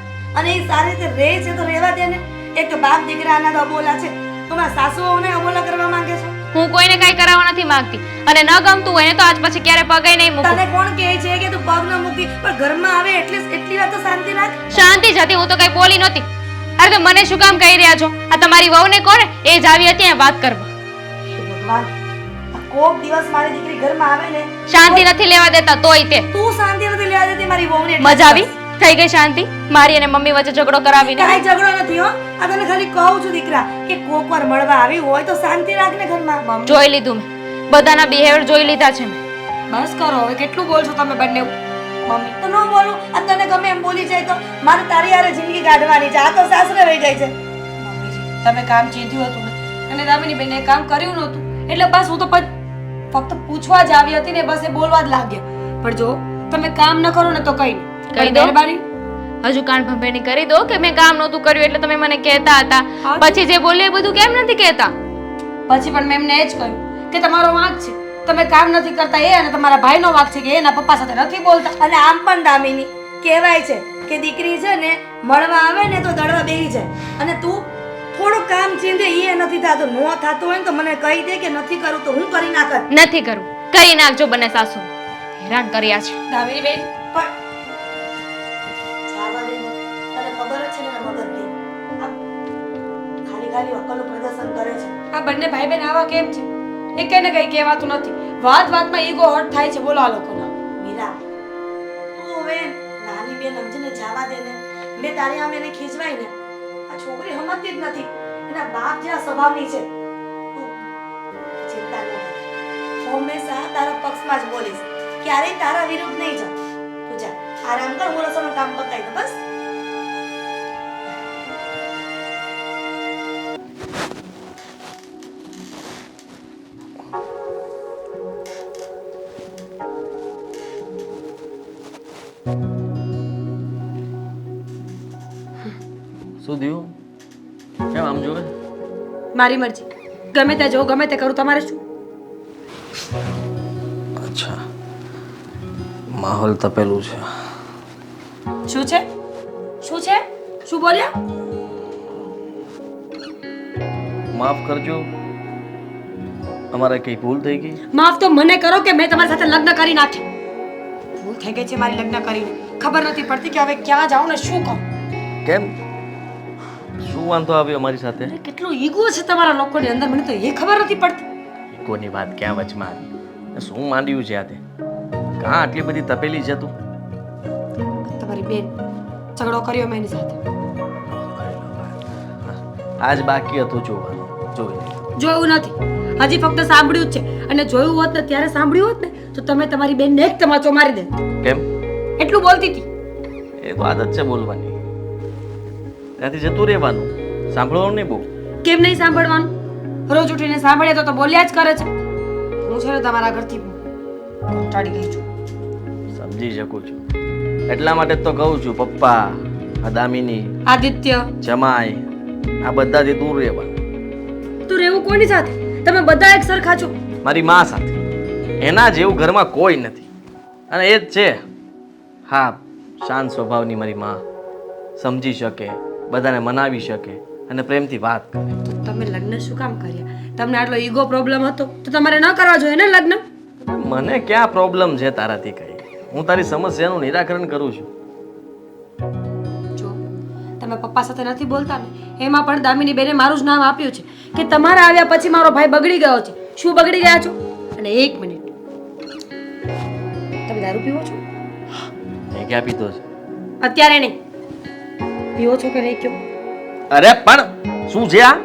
અને એ સારી રીતે રહે છે તો રહેવા દે ને. એક તો બાપ દીકરાના તો અબોલા છે, તમારા સાસુઓને અબોલા કરવા માંગે છો. હું કોઈને કાંઈ કરાવવા નથી માંગતી અને ન ગમતું હોય ને તો આજ પછી ક્યારે પગે નહીં મૂકું. તને કોણ કહે છે કે તું પગ ન મૂકી, પણ ઘરમાં આવે એટલી વાર તો શાંતિ રાખ. શાંતિ જ હતી, હું તો કઈ બોલી નહોતી. અરે તો મને શું કામ કહી રહ્યા છો? આ તમારી વહુને કોને એ જ આવી હતી વાત કરવા. હે ભગવાન, આ કોક દિવસ મારી દીકરી ઘરમાં આવે ને શાંતિ નથી લેવા દેતા તોય તે. તું શાંતિ નથી લેવા દેતી મારી વહુને. મજા આવી? થઈ ગઈ શાંતિ? મારી અને મમ્મી વચ્ચે ઝઘડો કરાવીને. કાંઈ ઝઘડો નથી હો. આ તને ખાલી કહું છું દીકરા કે કોક વાર મળવા આવી હોય તો શાંતિ રાખ ને ઘરમાં. જોઈ લીધું મેં, બધાના બિહેવિયર જોઈ લીધા છે મેં. બસ કરો હવે, કેટલું બોલશો તમે બંને? મમ્મી તો ન બોલું, આ તને ગમે એમ બોલી જાય તો મારે તારી હારે જિંદગી કાઢવાની છે. આ તો સાસરે વહી જાય છે. મમ્મીજી, તમે કામ ચીંધ્યું હતું ને અને દામિની બેને કામ કર્યું નહોતું એટલે બસ હું તો ફક્ત પૂછવા જ આવી હતી ને, બસ એ બોલવા જ લાગ્યા. પણ જો તમે કામ ન કરો ને તો કઈ નહીં, કહી દો. મહેરબાની. હજુ કાન ભંભેણી કરી દો કે મેં કામ નહોતું કર્યું એટલે તમે મને કહેતા હતા. પછી જે બોલ્યું એ બધું કેમ નથી કહેતા? પછી પણ મેં એમને એ જ કહ્યું કે તમારો વાંક છે, તમે કામ નથી કરતા એ, અને તમારા ભાઈનો વાંક છે કે એના પપ્પા સાથે નથી બોલતા. અને આમ પણ દામિની કહેવાય છે કે દીકરી છે ને મળવા આવે ને તો દળવા બેહી જાય, અને તું થોડું કામ ચીંધે એ નથી થતું. નો થતું હોય ને તો મને કહી દે કે નથી કરું તો હું કરી નાખત. નથી કરવું, કરી નાખજો બંને સાસુ. હેરાન કર્યા છે. દામિની બેન, પણ જાવા દે ને. તને ખબર જ છે ને એના મગજની. આ ખાલી અક્કલનું પ્રદર્શન કરે છે. આ બંને ભાઈ બહેન આવા કેમ છે? એક ને કઈ કહેવાતું નથી, વાતમાં ઈગો હર્ટ થાય છે. બોલો આ લોકોનો. મીરા, તું હવે નાની બેન સમજીને જાવા દે ને. મેં તારી આમ એને ખીજવાય ને, આ છોકરી સમજતી જ નથી. એના બાપ જેવા સ્વભાવની છે. તું ચિંતા ન કર, હું હંમેશા તારા પક્ષમાં જ બોલીશ, ક્યારેય તારા વિરુદ્ધ નહીં જાઉં. તું જા આરામ કર, હું રસોઈનું કામ પતાવી દઉં બસ. શું થયું? કેમ આમ જોવે? મારી મરજી, ગમે તે જો ગમે તે કરું, તમારે શું? અચ્છા, માહોલ તપેલું છે. શું છે? શું છે? શું બોલ્યા? માફ કરજો, અમારે કઈ ભૂલ થઈ ગઈ? માફ તો મને કરો કે મેં તમારી સાથે લગ્ન કરી નાખ્યા. ભૂલ થઈ ગઈ છે મારી લગ્ન કરીને. ખબર નથી પડતી કે હવે ક્યાં જાઉં ને શું કહું. કેમ? શું વાંધો આવ્યો મારી સાથે અરે કેટલો ઈગો છે તમારા લોકોની અંદર, મને તો એ ખબર નથી પડતી. કોની વાત ક્યાં વચમાં આવી? શું માંડ્યું છે આ તે? કાં આટલી બધી તપેલી છે તું? તમારી બેન ઝઘડો કર્યો મેં એની સાથે. આજ બાકી હતું જોવાનું, જોઈ લે. જોયું નથી, હજી ફક્ત સાંભળ્યું જ છે. અને જોયું હોત ને ત્યારે સાંભળ્યું હોત ને તો તમે તમારી બેનને એક તમાચો મારી દે. કેમ? એટલું બોલતી હતી. એ તો આદત છે બોલવાની, ત્યાંથી જતું રહેવાનું, સાંભળવાનું નહીં બહુ. કેમ નહીં સાંભળવાનું? રોજ ઉઠીને સાંભળે તો બોલ્યા જ કરે છે. હું છે ને તમારા ઘરથી કંટાળી ગઈ છું. સમજી શકું છું, એટલા માટે જ તો કહું છું પપ્પા, આ દામિની, આદિત્ય, જમાઈ, આ બધાથી દૂર રહેવાનું. તું રહેવું કોની સાથે? તમે બધા એક સરખા છો. મારી મા સાથે, એના જેવું ઘરમાં કોઈ નથી. અને એ જ છે, હા, શાંત સ્વભાવની મારી મા, સમજી શકે, બધાને મનાવી શકે અને પ્રેમથી વાત કરે. તો તમે લગ્ન શું કામ કર્યા? તમને આટલો ઈગો પ્રોબ્લેમ હતો તો તમારે ન કરવા જોઈએ ને લગ્ન. મને ક્યાં પ્રોબ્લેમ છે તારાથી કઈ? હું તારી સમસ્યાનું નિરાકરણ કરું છું. જો તમે પપ્પા સાથે નથી બોલતા ને, એમાં પણ દામિની બેને મારું જ નામ આપ્યું છે કે તમારા આવ્યા પછી મારો ભાઈ બગડી ગયો છે. શું બગડી ગયા છો? અને એક મિનિટ, તમે દારૂ પીવો છો? એ ક્યાં પીતો છે? અત્યારે નહીં. પીવો છો કે નહીં કયો? અરે પણ શું છે આ?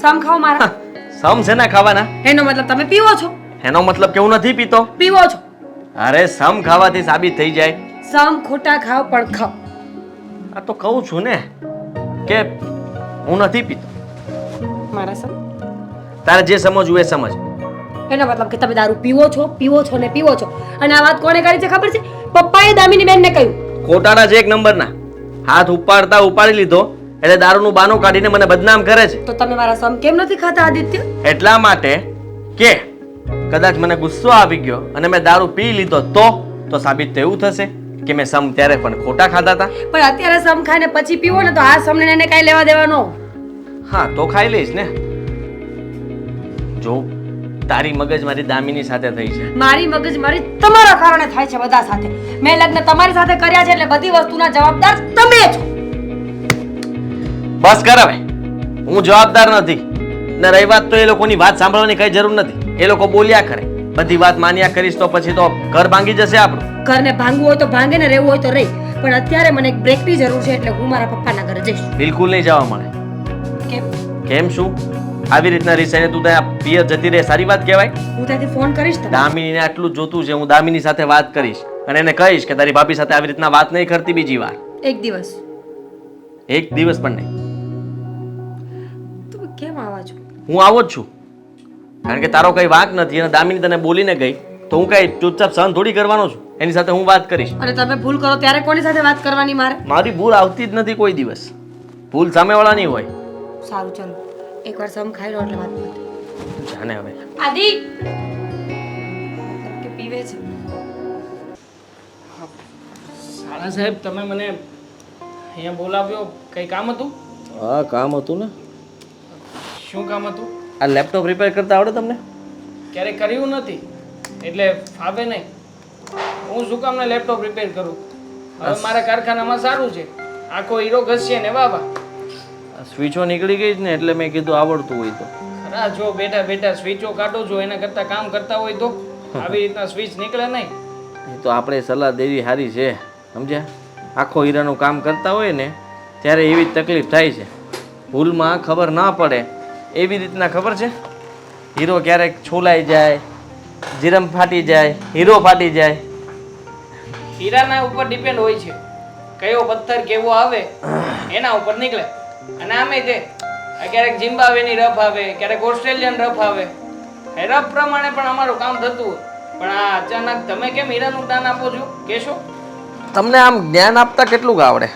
સમ ખાઓ મારા. સમ છે ને ખાવાના? એનો મતલબ તમે પીવો છો. એનો મતલબ કે હું નથી પીતો. પીવો છો. અરે સમ ખાવાથી સાબિત થઈ જાય. સમ ખોટા ખાઓ પણ ખાઓ. આ તો કહું છું ને કે હું નથી પીતો. મારા સમ તારે જે સમજવું એ સમજ. એનો મતલબ કે તમે દારૂ પીવો છો ને પીવો છો. અને આ વાત કોને કરી છે ખબર છે? પપ્પાએ દામિની બેનને કહ્યું. ખોટાના છે એક નંબરના. હાથ ઉપાડતા ઉપાડી લીધો એટલે દારૂનું બાનું કાઢીને મને બદનામ કરે છે. તો તમે મારા સમ કેમ નથી ખાતા આદિત્ય? એટલા માટે કે કદાચ મને ગુસ્સો આવી ગયો અને મેં દારૂ પી લીધો તો સાબિત તો એવું થશે કે મેં સમ ત્યારે પણ ખોટા ખાધા હતા. પણ અત્યારે સમ ખાઈને પછી પીવો ને તો આ સમને એને કાંઈ લેવા દેવા ન હોય. હા તો ખાઈ લઈશ ને. જો તારી મગજ મારી દામિની સાથે થઈ છે. મારી મગજ મારી તમારા કારણે થાય છે બધા સાથે. મેં લગ્ન તમારી સાથે કર્યા છે એટલે બધી વસ્તુના જવાબદાર તમે છો. બસ કર હવે, હું જવાબદાર નથી. ને રહી વાત તો એ લોકોની વાત સાંભળવાની કઈ જરૂર નથી. એ લોકો બોલ્યા કરે, બધી વાત માન્યા કરીશ તો પછી તો ઘર ભાંગી જશે આપણું. ઘરને ભાંગવું હોય તો ભાંગે ને રહેવું હોય તો રહી. પણ અત્યારે મને એક બ્રેકની જરૂર છે એટલે હું મારા પપ્પાના ઘરે જઈશ. બિલકુલ નહીં જવા મળે. કેમ? કેમ શું? આવી રીતના રીસાઈને તું ત્યાં પિયર જતી રહે સારી વાત કહેવાય? હું ત્યાંથી ફોન કરીશ તમને. દામિનીને આટલું જ જોતું છે, હું દામિની સાથે વાત કરીશ અને એને કહીશ કે તારી ભાભી સાથે આવી રીતના વાત નહીં કરતી બીજી વાર. એક દિવસ. એક દિવસ પણ નહીં. તમે કેમ આવા છો? હું આવો જ છું, કારણ કે તારો કઈ વાંક નથી અને દામિની તને બોલીને ગઈ તો હું કઈ ચૂપચાપ સહન થોડી કરવાનો છું. એની સાથે હું વાત કરીશ. અને તમે ભૂલ કરો ત્યારે કોની સાથે વાત કરવાની મારે? મારી ભૂલ આવતી જ નથી કોઈ દિવસ. ભૂલ સામેવાળાની હોય. સારું ચલો, એકવાર સમ ખાઈ લો એટલે વાત પતે. જાને હવે. આદિ કે પીવે છે. સારા સાહેબ, તમે મને અહીંયા બોલાવ્યો, કઈ કામ હતું? હા કામ હતું ને. શું કામ હતું? આ લેપટોપ રિપેર કરતા આવડે તમને? ક્યારેય કર્યું નથી એટલે ફાવે નહીં. હું શું કામ ને લેપટોપ રિપેર કરું? હવે મારા કારખાનામાં સારું છે, આખો હીરો ઘસશે ને વાવા. સ્વિચો નીકળી ગઈ જ ને એટલે મેં કીધું આવડતું હોય તો. ખરા જો બેઠા બેઠા સ્વિચો કાઢો છો, એના કરતા કામ કરતા હોય તો આવી રીતના સ્વિચ નીકળે નહીં. એ તો આપણે સલાહ દેવી સારી છે, સમજ્યા? આખો હીરાનું કામ કરતા હોય ને ત્યારે એવી જ તકલીફ થાય છે. ભૂલમાં ખબર ના પડે એવી રીતના ખબર છે, હીરો ક્યારેક છોલાઈ જાય, જીરમ ફાટી જાય, હીરો ફાટી જાય. હીરાના ઉપર ડિપેન્ડ હોય છે, કયો પથ્થર કેવો આવે એના ઉપર નીકળે. અને આમે તે ક્યારેક ઝિમ્બાબ્વેની રફ આવે, ક્યારેક ઓસ્ટ્રેલિયન રફ આવે. એ રફ પ્રમાણે પણ અમારું કામ થતું હોય. પણ આ અચાનક તમે કેમ હીરાનું દાન આપો છો કહેશો? તમને આમ જ્ઞાન આપતા કેટલું આવડે?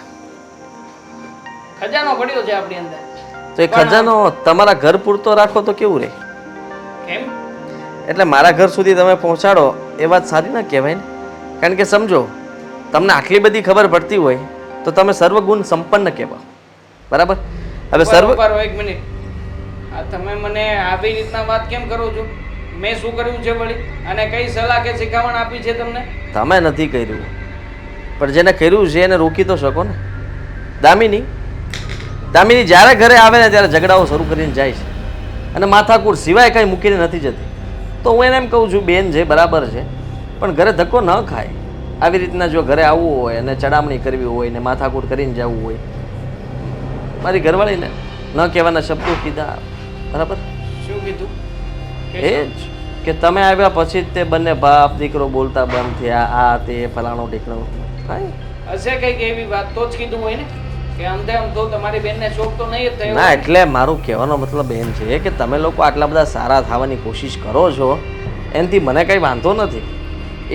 ખજાનો પડ્યો છે આપણી અંદર. તો એ ખજાનો તમારા ઘર પૂરતો રાખો તો કેવું રહે? કેમ? એટલે મારા ઘર સુધી તમે પહોંચાડો એ વાત સારી ના કહેવાય ને. કારણ કે સમજો, તમને આટલી બધી ખબર પડતી હોય તો તમે સર્વગુણ સંપન્ન કહેવાય, બરાબર? હવે બરોબર, એક મિનિટ. આ તમે મને આવી રીતના વાત કેમ કરો છો? મેં શું કર્યું છે વળી? અને કઈ સલાહ કે શીખવણ આપી છે તમને? તમે નથી કર્યું, પણ જેને કર્યું છે એને રોકી તો શકો ને. દામિની, દામિની જ્યારે ઘરે આવે ને ત્યારે ઝઘડાઓ શરૂ કરીને જાય છે અને માથાકૂટ સિવાય કંઈ મૂકીને નથી જતી. તો હું એને એમ કહું છું બેન છે બરાબર છે પણ ઘરે ધક્કો ન ખાય. આવી રીતના જો ઘરે આવવું હોય અને ચડામણી કરવી હોય ને માથાકૂટ કરીને જવું હોય, મારી ઘરવાળીને ન કહેવાના શબ્દો કીધા બરાબર. શું કીધું એ જ કે તમે આવ્યા પછી જ તે બંને બાપ દીકરો બોલતા બંધ થયા, આ તે ફલાણો ઢીકણો. કાંઈ હશે કંઈક એવી વાત તો જ કીધું હોય ને કે અંધે આમ તો તમારી બેનને શોખ તો નહીં જ થયો ના, એટલે મારું કહેવાનો મતલબ એમ છે કે તમે લોકો આટલા બધા સારા થવાની કોશિશ કરો છો, એનાથી મને કંઈ વાંધો નથી.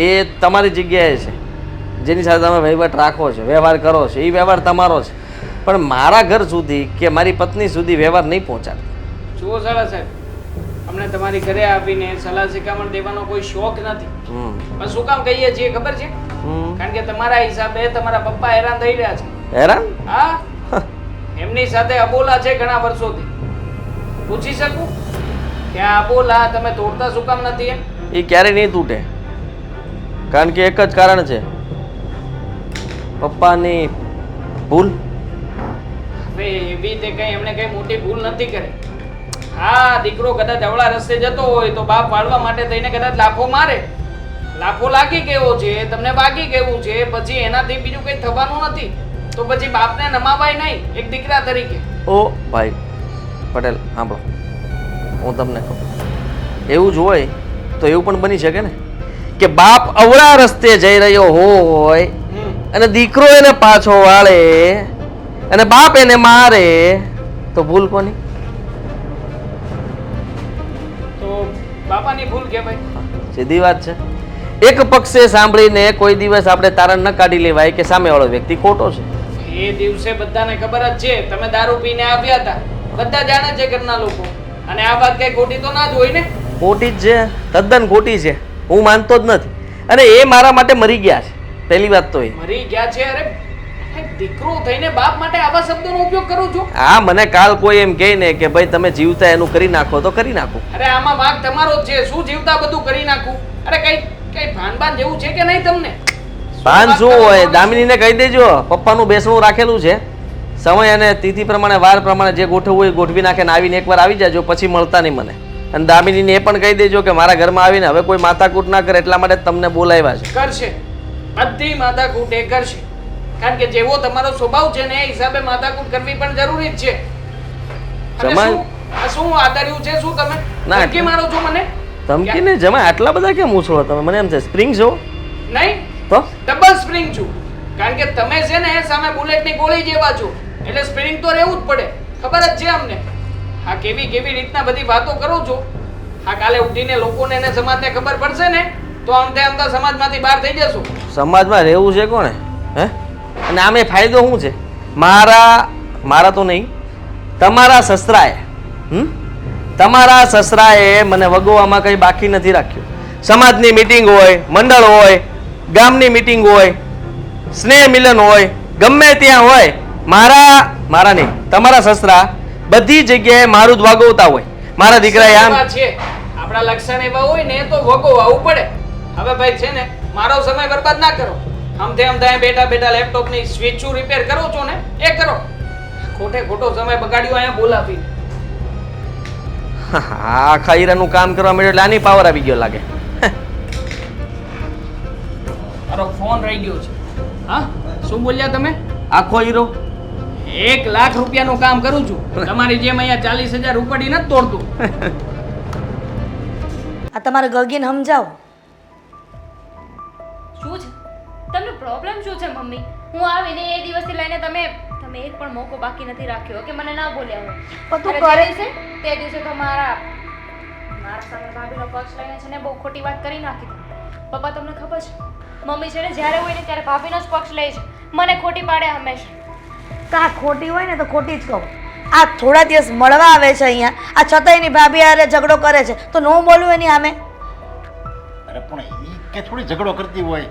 એ તમારી જગ્યાએ છે, જેની સાથે તમે વહીવટ રાખો છો, વ્યવહાર કરો છો, એ વ્યવહાર તમારો છે. પણ મારા ઘર સુધી કે મારી પત્ની સુધી વ્યવહાર નહીં પહોંચાડે. જુઓ સાલા સાહેબ, અમને તમારી ઘરે આવીને સલાહ શિખામણ દેવાનો કોઈ શોખ નથી. પણ શું કામ કહીએ છીએ ખબર છે? કારણ કે તમારા હિસાબે તમારા પપ્પા હેરાન થઈ રહ્યા છે. હેરાન? હા, એમની સાથે અબોલા છે ઘણા વર્ષોથી. પૂછી શકું કે આ અબોલા તમે તોડતા શું કામ નથી એમ? એ ક્યારેય નહીં તૂટે, કારણ કે એક જ કારણ છે, પપ્પાની ભૂલ. હવે એવી તે કઈ એમણે કઈ મોટી ભૂલ નથી કરી. હા, દીકરો કદાચ અવળા રસ્તે જતો હોય તો બાપ વાળવા માટે થઈને કદાચ લાફો મારે, લાફો લાગી ગયો છે, તમને વાગી ગયું છે, પછી એનાથી બીજું કઈ થવાનું નથી. તો પછી બાપને નમાવાય નહીં એક દીકરા તરીકે. ઓ ભાઈ પટેલ સાંભળો, હું તમને કહું, એવું જ હોય તો એવું પણ બની શકે ને કે બાપ અવળા રસ્તે જઈ રહ્યો હોય અને દીકરો એને પાછો વાળે અને બાપ એને મારે, તો ભૂલ કોની? તો બાપાની ભૂલ કહેવાય. સીધી વાત છે. એક પક્ષે સાંભળીને કોઈ દિવસ આપણે તારણ ન કાઢી લેવાય કે સામેવાળો વ્યક્તિ ખોટો છે. એ દિવસે બધાને ખબર જ છે તમે દારૂ પીને આવ્યા હતા, બધા જાણે છે ઘરના લોકો. અને આ વાત કઈ ખોટી તો ના જ હોય ને? ખોટી જ છે, તદ્દન ખોટી છે, હું માનતો જ નથી. અને એ મારા માટે મરી ગયા છે, પહેલી વાત તો એ. મરી ગયા છે? અરે એક દીકરો થઈને બાપ માટે આવા શબ્દોનો ઉપયોગ કરું છું? હા, મને કાલ કોઈ એમ કહે ને કે ભાઈ તમે જીવતા એનું કરી નાખો તો કરી નાખો. અરે આમાં વાંક તમારો જ છે. શું જીવતા બધું કરી નાખું? અરે કઈ ભાન જેવું છે કે નહીં તમને? ભાન શું હોય? દામિનીને કહી દેજો પપ્પાનું બેસણું રાખેલું છે, સમય અને તિથિ પ્રમાણે વાર પ્રમાણે જે ગોઠવવું હોય ગોઠવી નાખે ને આવીને એકવાર આવી જાજો, પછી મળતા નહીં મને. અને દામિનીને એ પણ કહી દેજો કે મારા ઘરમાં આવીને હવે કોઈ માથાકૂટ ના કરે, એટલા માટે તમને બોલાવ્યા છે. કરશે, બધી માથાકૂટ એ કરશે. કારણ કે જેવો તમારો સ્વભાવ છે ને એ હિસાબે માથાકૂટ કરવી પણ જરૂરી જ છે. અને જમાઈ- આ શું આદર્યું છે? શું તમે ના, ધમકી મારો છો મને? ધમકીને જમાય આટલા બધા કેમ ઉછળો તમે? મને એમ છે સ્પ્રિંગ છો નહીં, તો ડબલ સ્પ્રિંગ છું. કારણ કે તમે છે ને સામે બુલેટની ગોળી જેવા છો, એટલે સ્પ્રિંગ તો રહેવું જ પડે. ખબર જ છે અમને. આ કેવી કેવી રીતના બધી વાતો કરો છો. આ કાલે ઉઠીને લોકોને એને સમાજને ખબર પડશે ને તો આમતે આમતા સમાજમાંથી બહાર થઈ જશો. સમાજમાં રહેવું છે કોણે? હે? અને આમે ફાયદો શું છે? મારા તો નહીં, તમારા સસરાએ તમારા સસરાએ મને વગોવામાં કંઈ બાકી નથી રાખ્યું. સમાજની મીટિંગ હોય, મંડળ હોય, ગામની મીટિંગ હોય, સ્નેહ મિલન હોય, ગમે ત્યાં હોય, મારા નહીં તમારા સસરા બધી જગ્યાએ મારું જ વાગવતા હોય. મારા દીકરાએ આમ એવા છે, આપણા લક્ષણ એવા હોય ને તો વગોવાવું પડે. હવે ભાઈ છે ને મારો સમય બરબાદ ના કરો. આમથી આમ ત્યાં બેઠા બેઠા લેપટોપની સ્વિચ રિપેર કરો છો ને એ કરો. ખોટે ખોટો સમય બગાડ્યો અહીંયા બોલાવી. આખા હીરાનું કામ કરવા માંડ્યો એટલે આની પાવર આવી ગયો લાગે. મારો ફોન રહી ગયો છે. હા, શું બોલ્યા તમે? આખો હીરો 1 લાખ રૂપિયાનું કામ કરું છું. તમારી જેમ અહીંયા 40,000 રૂપિયા નથી તોડતું. આ તમારે ગગીને સમજાવો. શું છે તમને પ્રોબ્લેમ? શું છે મમ્મી? હું આવીને એ દિવસથી લઈને તમે એક પણ મોકો બાકી નથી રાખ્યો કે મને ના બોલ્યા હોય. પણ તું અરે કરે જે દિવસે તે દિવસે તો મારા સામે ભાભીનો પક્ષ લઈને છે ને બહુ ખોટી વાત કરી નાખી હતી. પપ્પા તમને ખબર છે મમ્મી છે ને જ્યારે હોય ને ત્યારે ભાભીનો જ પક્ષ લે છે, મને ખોટી પાડે હંમેશા. કા ખોટી હોય ને તો ખોટી જ કહું. આ થોડા દિવસ મળવા આવે છે અહીંયા, આ છતાંય એની ભાભી હારે ઝઘડો કરે છે, તો ન બોલું એની સામે? અરે પણ એ કે થોડી ઝઘડો કરતી હોય.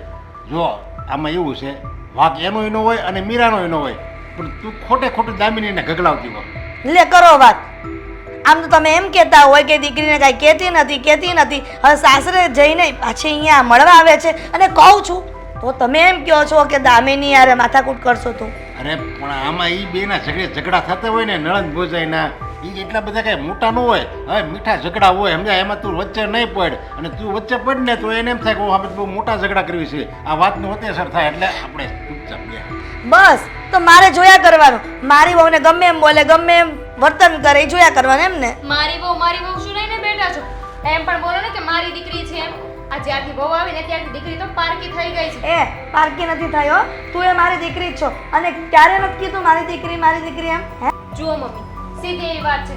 જો આમાં એવું છે, વાંક એનો હોય અને મીરાનો એનો હોય, પણ તું ખોટે ખોટું દામિનીને ગગલાવતી હોય. લે કરો વાત. આમ તો તમે એમ કહેતા હોય કે દીકરીને કાંઈ કહેતી નથી. હવે સાસરે જઈને પાછી અહીંયા મળવા આવે છે અને કહું છું તો તમે એમ કહો છો કે દામિની યારે માથાકૂટ કરશો તો અરે પણ આમાં એ બેના ઝઘડા થતા હોય ને નળંદ ભોજાઈના એ એટલા બધા કાંઈ મોટા ન હોય. હવે મીઠા ઝઘડા હોય સમજાય, એમાં તું વચ્ચે નહીં પડ, અને તું વચ્ચે પડ ને તો એને એમ થાય કે આપણે બહુ મોટા ઝઘડા કરવી છે. આ વાતનું અતેસર થાય એટલે આપણે ચૂપચાપ બે. બસ તો મારે જોયા કરવાનું. મારી વહુને ગમે એમ બોલે, ગમે એમ વર્તન કરે, એ જોયા કરવાનું એમ ને. મારી બહુ શું લઈને બેઠા છો? એમ પણ બોલો ને કે મારી દીકરી છે એમ. આ જ્યારથી બહુ આવી ને ત્યારથી દીકરી તો પારકી થઈ ગઈ છે. પારકી નથી થયો, તું એ મારી દીકરી જ છો. અને ક્યારે નથી કીધું મારી દીકરી એમ? હે? જુઓ મમ્મી, સીધી એવી વાત છે.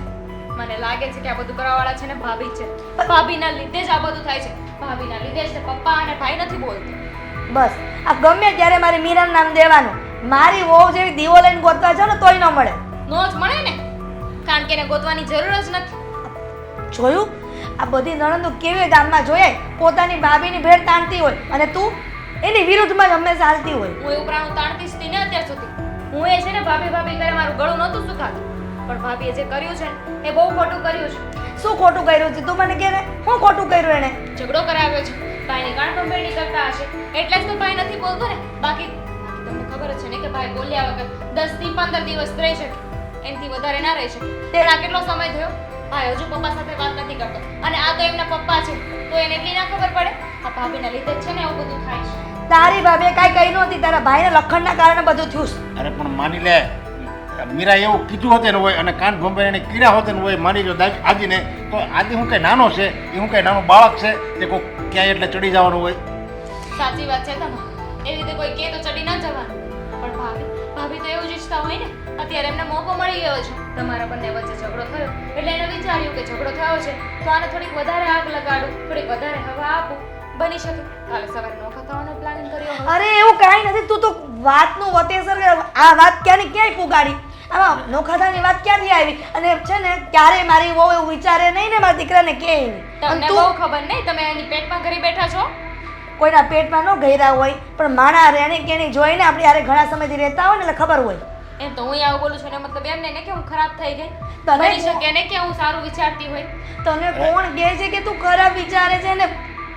મને લાગે છે કે આ બધું કરવાવાળા છે ને ભાભી જ છે. ભાભીના લીધે જ આ બધું થાય છે. ભાભીના લીધે જ પપ્પા અને ભાઈ નથી બોલતા. બસ આ ગમે ત્યારે મારી મીરાનું નામ દેવાનું. મારી વહુ જેવી દીવો લઈને ગોતવા જાવ ને તોય ન મળે. નો જ મળે ને, કારણ કે એને ગોતવાની જરૂર જ નથી. જોયું આ બધી નણંદો કેવી ગામમાં જોઈએ પોતાની ભાભીની ભેટ તાણતી હોય અને તું એની વિરુદ્ધમાં જ હંમેશા ચાલતી હોય. હું એ ઉપરાંત તાણતી જ હતી ને અત્યાર સુધી. હું એ છે ને ભાભી કરે મારું ગળું નહોતું સુકાતું, પણ ભાભીએ જે કર્યું છે ને એ બહુ ખોટું કર્યું છે. શું ખોટું કર્યું છે તું મને કહે ને? શું ખોટું કર્યું એને? ઝઘડો કરાવ્યો છે. ભાઈની ગાંઠ ભંભેરણી કરતા હશે એટલે જ તો ભાઈ નથી બોલતો ને. બાકી તમને ખબર જ છે ને કે ભાઈ બોલ્યા વગર 10 થી 15 દિવસ રહી શકે, એનાથી વધારે ના રહી શકે. પણ આ કેટલો સમય થયો? ભાઈ હજુ પપ્પા સાથે વાત નથી કરતો, અને આ તો એમના પપ્પા છે તો એને એટલી ના ખબર પડે? આ ભાભીના લીધે જ છે ને એવું બધું થાય છે. તારી ભાભીએ કાંઈ કહી નહોતી, તારા ભાઈને લખણના કારણે બધું થયું છે. અરે પણ માની લે, મીરા એવું કીધું હોતે ને હોય અને કાન ભંભાઈને કીડા હોતે ને હોય, માની લો આદિને, તો આદિ હું કઈ નાનો છે, એ હું કઈ નાનો બાળક છે તે કોઈ ક્યાંય એટલે ચડી જવાનું હોય? સાચી વાત છે તમારી. એવી રીતે કોઈ કે તો ચડી ના જવાનું. પણ ભાભી તો એવું જ ઈચ્છતા હોય ને. અત્યારે એમને મોકો મળી ગયો છે, તમારા બંને વચ્ચે ઝઘડો થયો એટલે એને વિચાર્યું કે ઝઘડો થયો છે તો આને થોડીક વધારે આગ લગાડું, થોડીક વધારે હવા આપું. બની શકે કાલે સવારે નોખા થવાનો પ્લાનિંગ કર્યો હોય. અરે એવું કાંઈ નથી, તું તો વાતનું વતેસર આ વાત ક્યાંની ક્યાંય પુગાડી. આમાં નોખાધાની વાત ક્યાંથી આવી? અને છે ને ક્યારે મારી વહુ એવું વિચારે નહીં ને મારા દીકરાને કે નહીં. તમને બહુ ખબર નહીં, તમે એની પેટમાં ઘરે બેઠા છો. કોઈના પેટમાં ન ગયરા હોય પણ માણા રેણી કેણી જોઈને આપણે યારે ઘણા સમયથી રહેતા હોય ને એટલે ખબર હોય. એમ તો હું આવું બોલું છું ને મતલબ એમ નહીં ને કે હું ખરાબ થઈ ગઈ. તને બની શકે ને કે હું સારું વિચારતી હોય. તને કોણ કહે છે કે તું ખરાબ વિચારે છે ને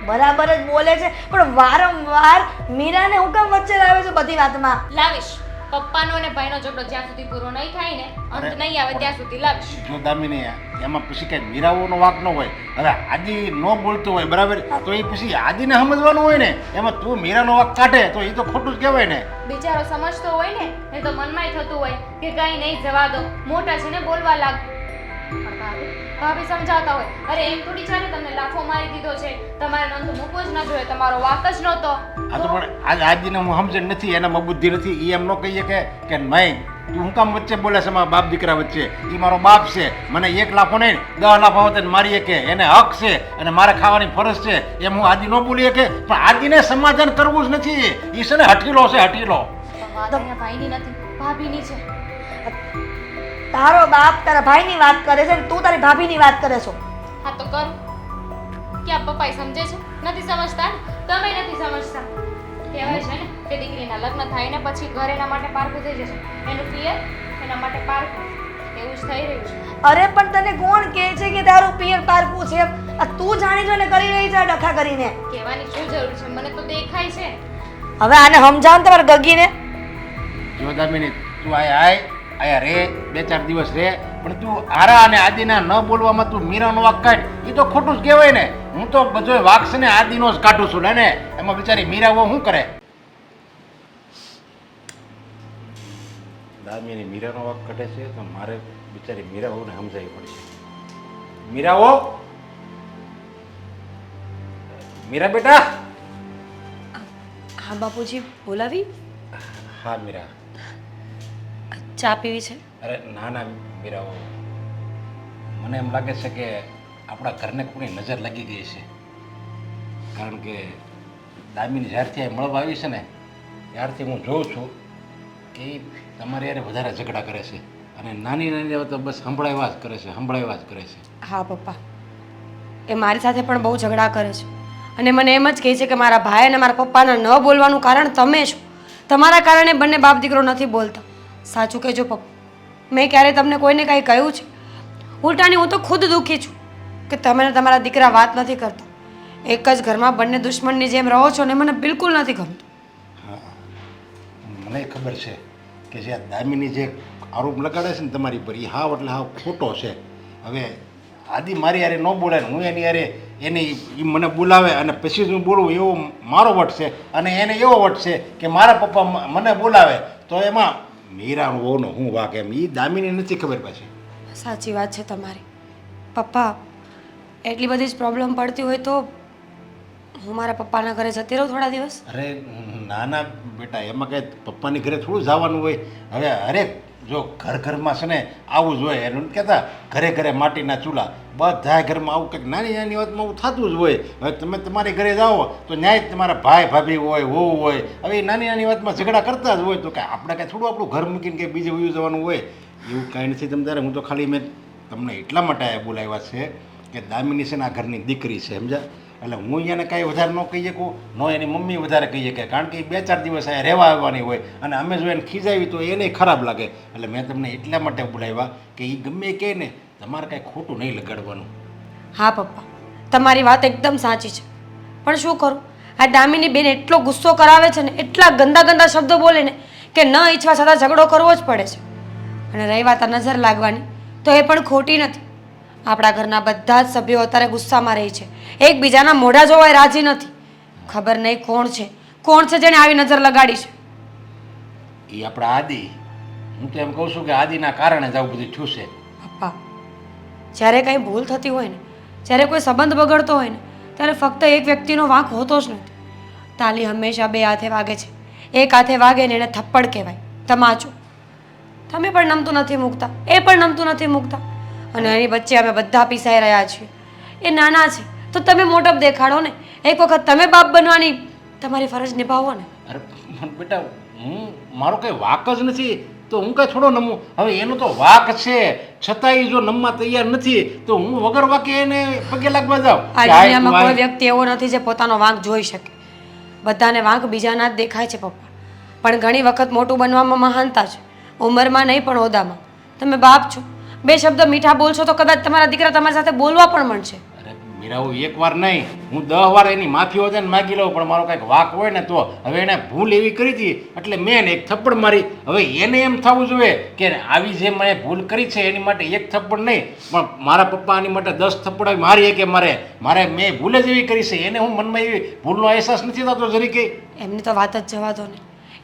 બરાબર જ બોલે છે? પણ વારંવાર મીરાને હું કામ વચ્ચે લાવે છે બધી વાતમાં? લાવીશ. પપ્પાનો અને ભાઈનો ઝઘડો જ્યાં સુધી પૂરો નહીં થાય ને, અંત નહીં આવે ત્યાં સુધી લાવીશ. જો દામિની, એમાં પછી કઈ મીરાઓનો વાંક ન હોય. હવે આદિ ન બોલતો હોય બરાબર, તો એ પછી આદિને સમજવાનું હોય ને. એમાં તું મીરાનો વાંક કાઢે તો એ તો ખોટું જ કહેવાય ને. બિચારો સમજતો હોય ને, એ તો મનમાંય થતું હોય કે કઈ નહીં, જવા દો, મોટા છે ને બોલવા લાગ. પણ ભાભી સમજાવતા હોય, અરે એમ થોડી ચાલે, તમને લાફો મારી દીધો છે, તમારે નંદ મૂકવો જ ન જોઈએ, તમારો વાંક જ નહોતો. આ તો પણ આજ આદિને હું સમજણ નથી, એનામાં બુદ્ધિ નથી. એ એમ ન કહીએ કે નહીં તું હું કામ વચ્ચે બોલે છે મારા બાપ દીકરા વચ્ચે? એ મારો બાપ છે, મને 1 લાફો નહીં 10 લાફા હોતે મારી કે એને હક છે અને મારે ખાવાની ફરજ છે, એમ હું આદિ ન બોલી કે. પણ આદિને સમાધાન કરવું જ નથી. એ છે ને હઠીલો છે, હઠીલો. પણ વાત અહીંયા ભાઈની નથી, ભાભીની છે. તારો બાપ તારા ભાઈની વાત કરે છે ને તું તારી ભાભીની વાત કરે છો. હા તો કરું. ક્યાં પપ્પાએ સમજે છે? નથી સમજતા ને, તમે નથી સમજતા. કહેવાય છે ને કે દીકરીના લગ્ન થાય ને પછી ઘર એના માટે પારખું થઈ જશે, એનું પિયર એના માટે પારખું. એવું જ થઈ રહ્યું છે. અરે પણ તને કોણ કહે છે કે તારું પિયર પારકું છે? આ તું જાણી જોઈને કરી રહી છે ડખા કરીને. કહેવાની શું જરૂર છે? મને તો દેખાય છે. હવે આને સમજાવ ને તમારા ગગીને. જો દામિની, તું આયા રે 2-4 દિવસ રે, પણ તું આરા અને આદિના ન બોલવામાં તું મીરાનો વાંક કાઢ, એ તો ખોટું જ કહેવાય ને. હું તો બધો વાંક છે ને આદિનો જ કાઢું છું ને. એમાં બિચારી મીરા વો શું કરે? દામિની મીરાનો વાંક કાઢે છે તો મારે બિચારી મીરા વહુને સમજાવવી પડશે. મીરા વહુ, મીરા બેટા. હા બાપુજી, બોલાવી? હા મીરા. ચા પીવી છે? અરે ના ના મીરા વહુ, મને એમ લાગે છે કે આપણા ઘરને કોની નજર લાગી ગઈ છે. કારણ કે દામિની જ્યારથી આ મળવા આવી છે ને ત્યારથી હું જોઉં છું કે તમારે યારે વધારે ઝઘડા કરે છે, અને નાની નાની તો બસ સંભળાવ્યા જ કરે છે. હા પપ્પા, એ મારી સાથે પણ બહુ ઝઘડા કરે છે અને મને એમ જ કહે છે કે મારા ભાઈ અને મારા પપ્પાના ન બોલવાનું કારણ તમે છો. તમારા કારણે બંને બાપ દીકરો નથી બોલતા. સાચું કહેજો પપ્પા, મેં ક્યારે તમને કોઈને કાંઈ કહ્યું છે? ઉલટાની હું તો ખુદ દુઃખી છું કે તમે ને તમારા દીકરા વાત નથી કરતા. એક જ ઘરમાં બંને દુશ્મનની જેમ રહો છો ને મને બિલકુલ નથી ગમતું. હા, મને ખબર છે કે જે આ દામિની જે આરોપ લગાડે છે ને તમારી પર એ હાવ એટલે હાવ ખોટો છે. હવે આદિ મારી યારે ન બોલાય ને હું એની યારે એની એ મને બોલાવે અને પછી જ હું બોલું એવો મારો વટ છે અને એને એવો વટ છે કે મારા પપ્પા મને બોલાવે તો એમાં મીરા વહુનો હું વાક એમ એ દામિની નથી ખબર પાછી. સાચી વાત છે તમારી. પપ્પા એટલી બધી જ પ્રોબ્લેમ પડતી હોય તો હું મારા પપ્પાના ઘરે જતી રહું થોડા દિવસ. અરે ના ના બેટા એમાં કંઈ પપ્પાની ઘરે થોડું જવાનું હોય. હવે હરેક જો ઘરમાં છે ને આવું જ હોય એનું કહેતા ઘરે ઘરે માટીના ચૂલા બધા ઘરમાં આવું કંઈક નાની નાની વાતમાં આવું થતું જ હોય. હવે તમે તમારી ઘરે જાઓ તો ન્યાય તમારા ભાઈ ભાભી હોય વહુ હોય હવે એ નાની નાની વાતમાં ઝઘડા કરતા જ હોય તો કાંઈ આપણે કાંઈ થોડું આપણું ઘર મૂકીને કંઈ બીજે વયું જવાનું હોય એવું કાંઈ નથી. તમ તારે હું તો ખાલી મેં તમને એટલા માટે બોલાવ્યા છે કે દામિની છે ને આ ઘરની દીકરી છે સમજ્યા. એટલે હું એને કાંઈ વધારે ન કહી શકું ન એની મમ્મી વધારે કહી શકે કારણ કે એ 2-4 દિવસ અહીંયા રહેવા આવવાની હોય અને અમે જો એને ખીજાવી તો એને ખરાબ લાગે. એટલે મેં તમને એટલા માટે બોલાવ્યા કે એ ગમે કહે ને તમારે કાંઈ ખોટું નહીં લગાડવાનું. હા પપ્પા તમારી વાત એકદમ સાચી છે પણ શું કરું આ દામિની બેન એટલો ગુસ્સો કરાવે છે ને એટલા ગંદા ગંદા શબ્દો બોલે ને કે ન ઈચ્છવા છતાં ઝઘડો કરવો જ પડે છે. અને રહી વાત આ નજર લાગવાની તો એ પણ ખોટી નથી. આપણા ઘરના બધા જ સભ્યો અત્યારે ગુસ્સામાં રહે છે એકબીજાના મોઢા જોવાય રાજી નથી. ખબર નહીં કોણ છે જેણે આવી નજર લગાડી છે. એ આપણા આદિ હું તો એમ કહું છું કે આદિના કારણે જ આવું બધું થયું છે. પપ્પા જ્યારે કંઈ ભૂલ થતી હોય ને જ્યારે કોઈ સંબંધ બગડતો હોય ને ત્યારે ફક્ત એક વ્યક્તિનો વાંક હોતો જ નથી. તાલી હંમેશા 2 હાથે વાગે છે. એક હાથે વાગે ને એને થપ્પડ કહેવાય તમાચો. તમે પણ નમતું નથી મૂકતા એ પણ નમતું નથી મૂકતા અને એની વચ્ચે અમે બધા પીસાઈ રહ્યા છીએ. એ નાના છે તો તમે મોટપ દેખાડો ને. એક વખત તમે બાપ બનવાની તમારી ફરજ નિભાવો ને. અરે પણ બેટા હું મારો કંઈ વાક જ નથી તો હું કાંઈ થોડો નમું. હવે એનો તો વાક છે છતાંય જો નમવા તૈયાર નથી તો હું વગર વાકે એને પગે લાગવા જાઉં. આ દુનિયામાં કોઈ વ્યક્તિ એવો નથી જે પોતાનો વાંક જોઈ શકે. બધાને વાંક બીજાના જ દેખાય છે પપ્પા. પણ ઘણી વખત મોટું બનવામાં મહાનતા છે ઉંમરમાં નહીં પણ હોદામાં. તમે બાપ છો 2 શબ્દ મીઠા બોલશો તો કદાચ તમારા દીકરા તમારી સાથે બોલવા પણ મળશે. અરે મીરા હું 1 વાર નહીં હું 10 વાર એની માફી હોય ને માગી લઉં પણ મારો કાંઈક વાક હોય ને તો હવે એને ભૂલ એવી કરી હતી એટલે મેં એને 1 થપ્પડ મારી. હવે એને એમ થવું જોઈએ કે આવી જે મેં ભૂલ કરી છે એની માટે 1 થપ્પડ નહીં પણ મારા પપ્પા આની માટે 10 થપ્પડ મારી કે મારે મેં ભૂલ જ એવી કરી છે. એને હું મનમાં એવી ભૂલનો અહેસાસ નથી થતો જરી કે. એમની તો વાત જ જવા દો ને.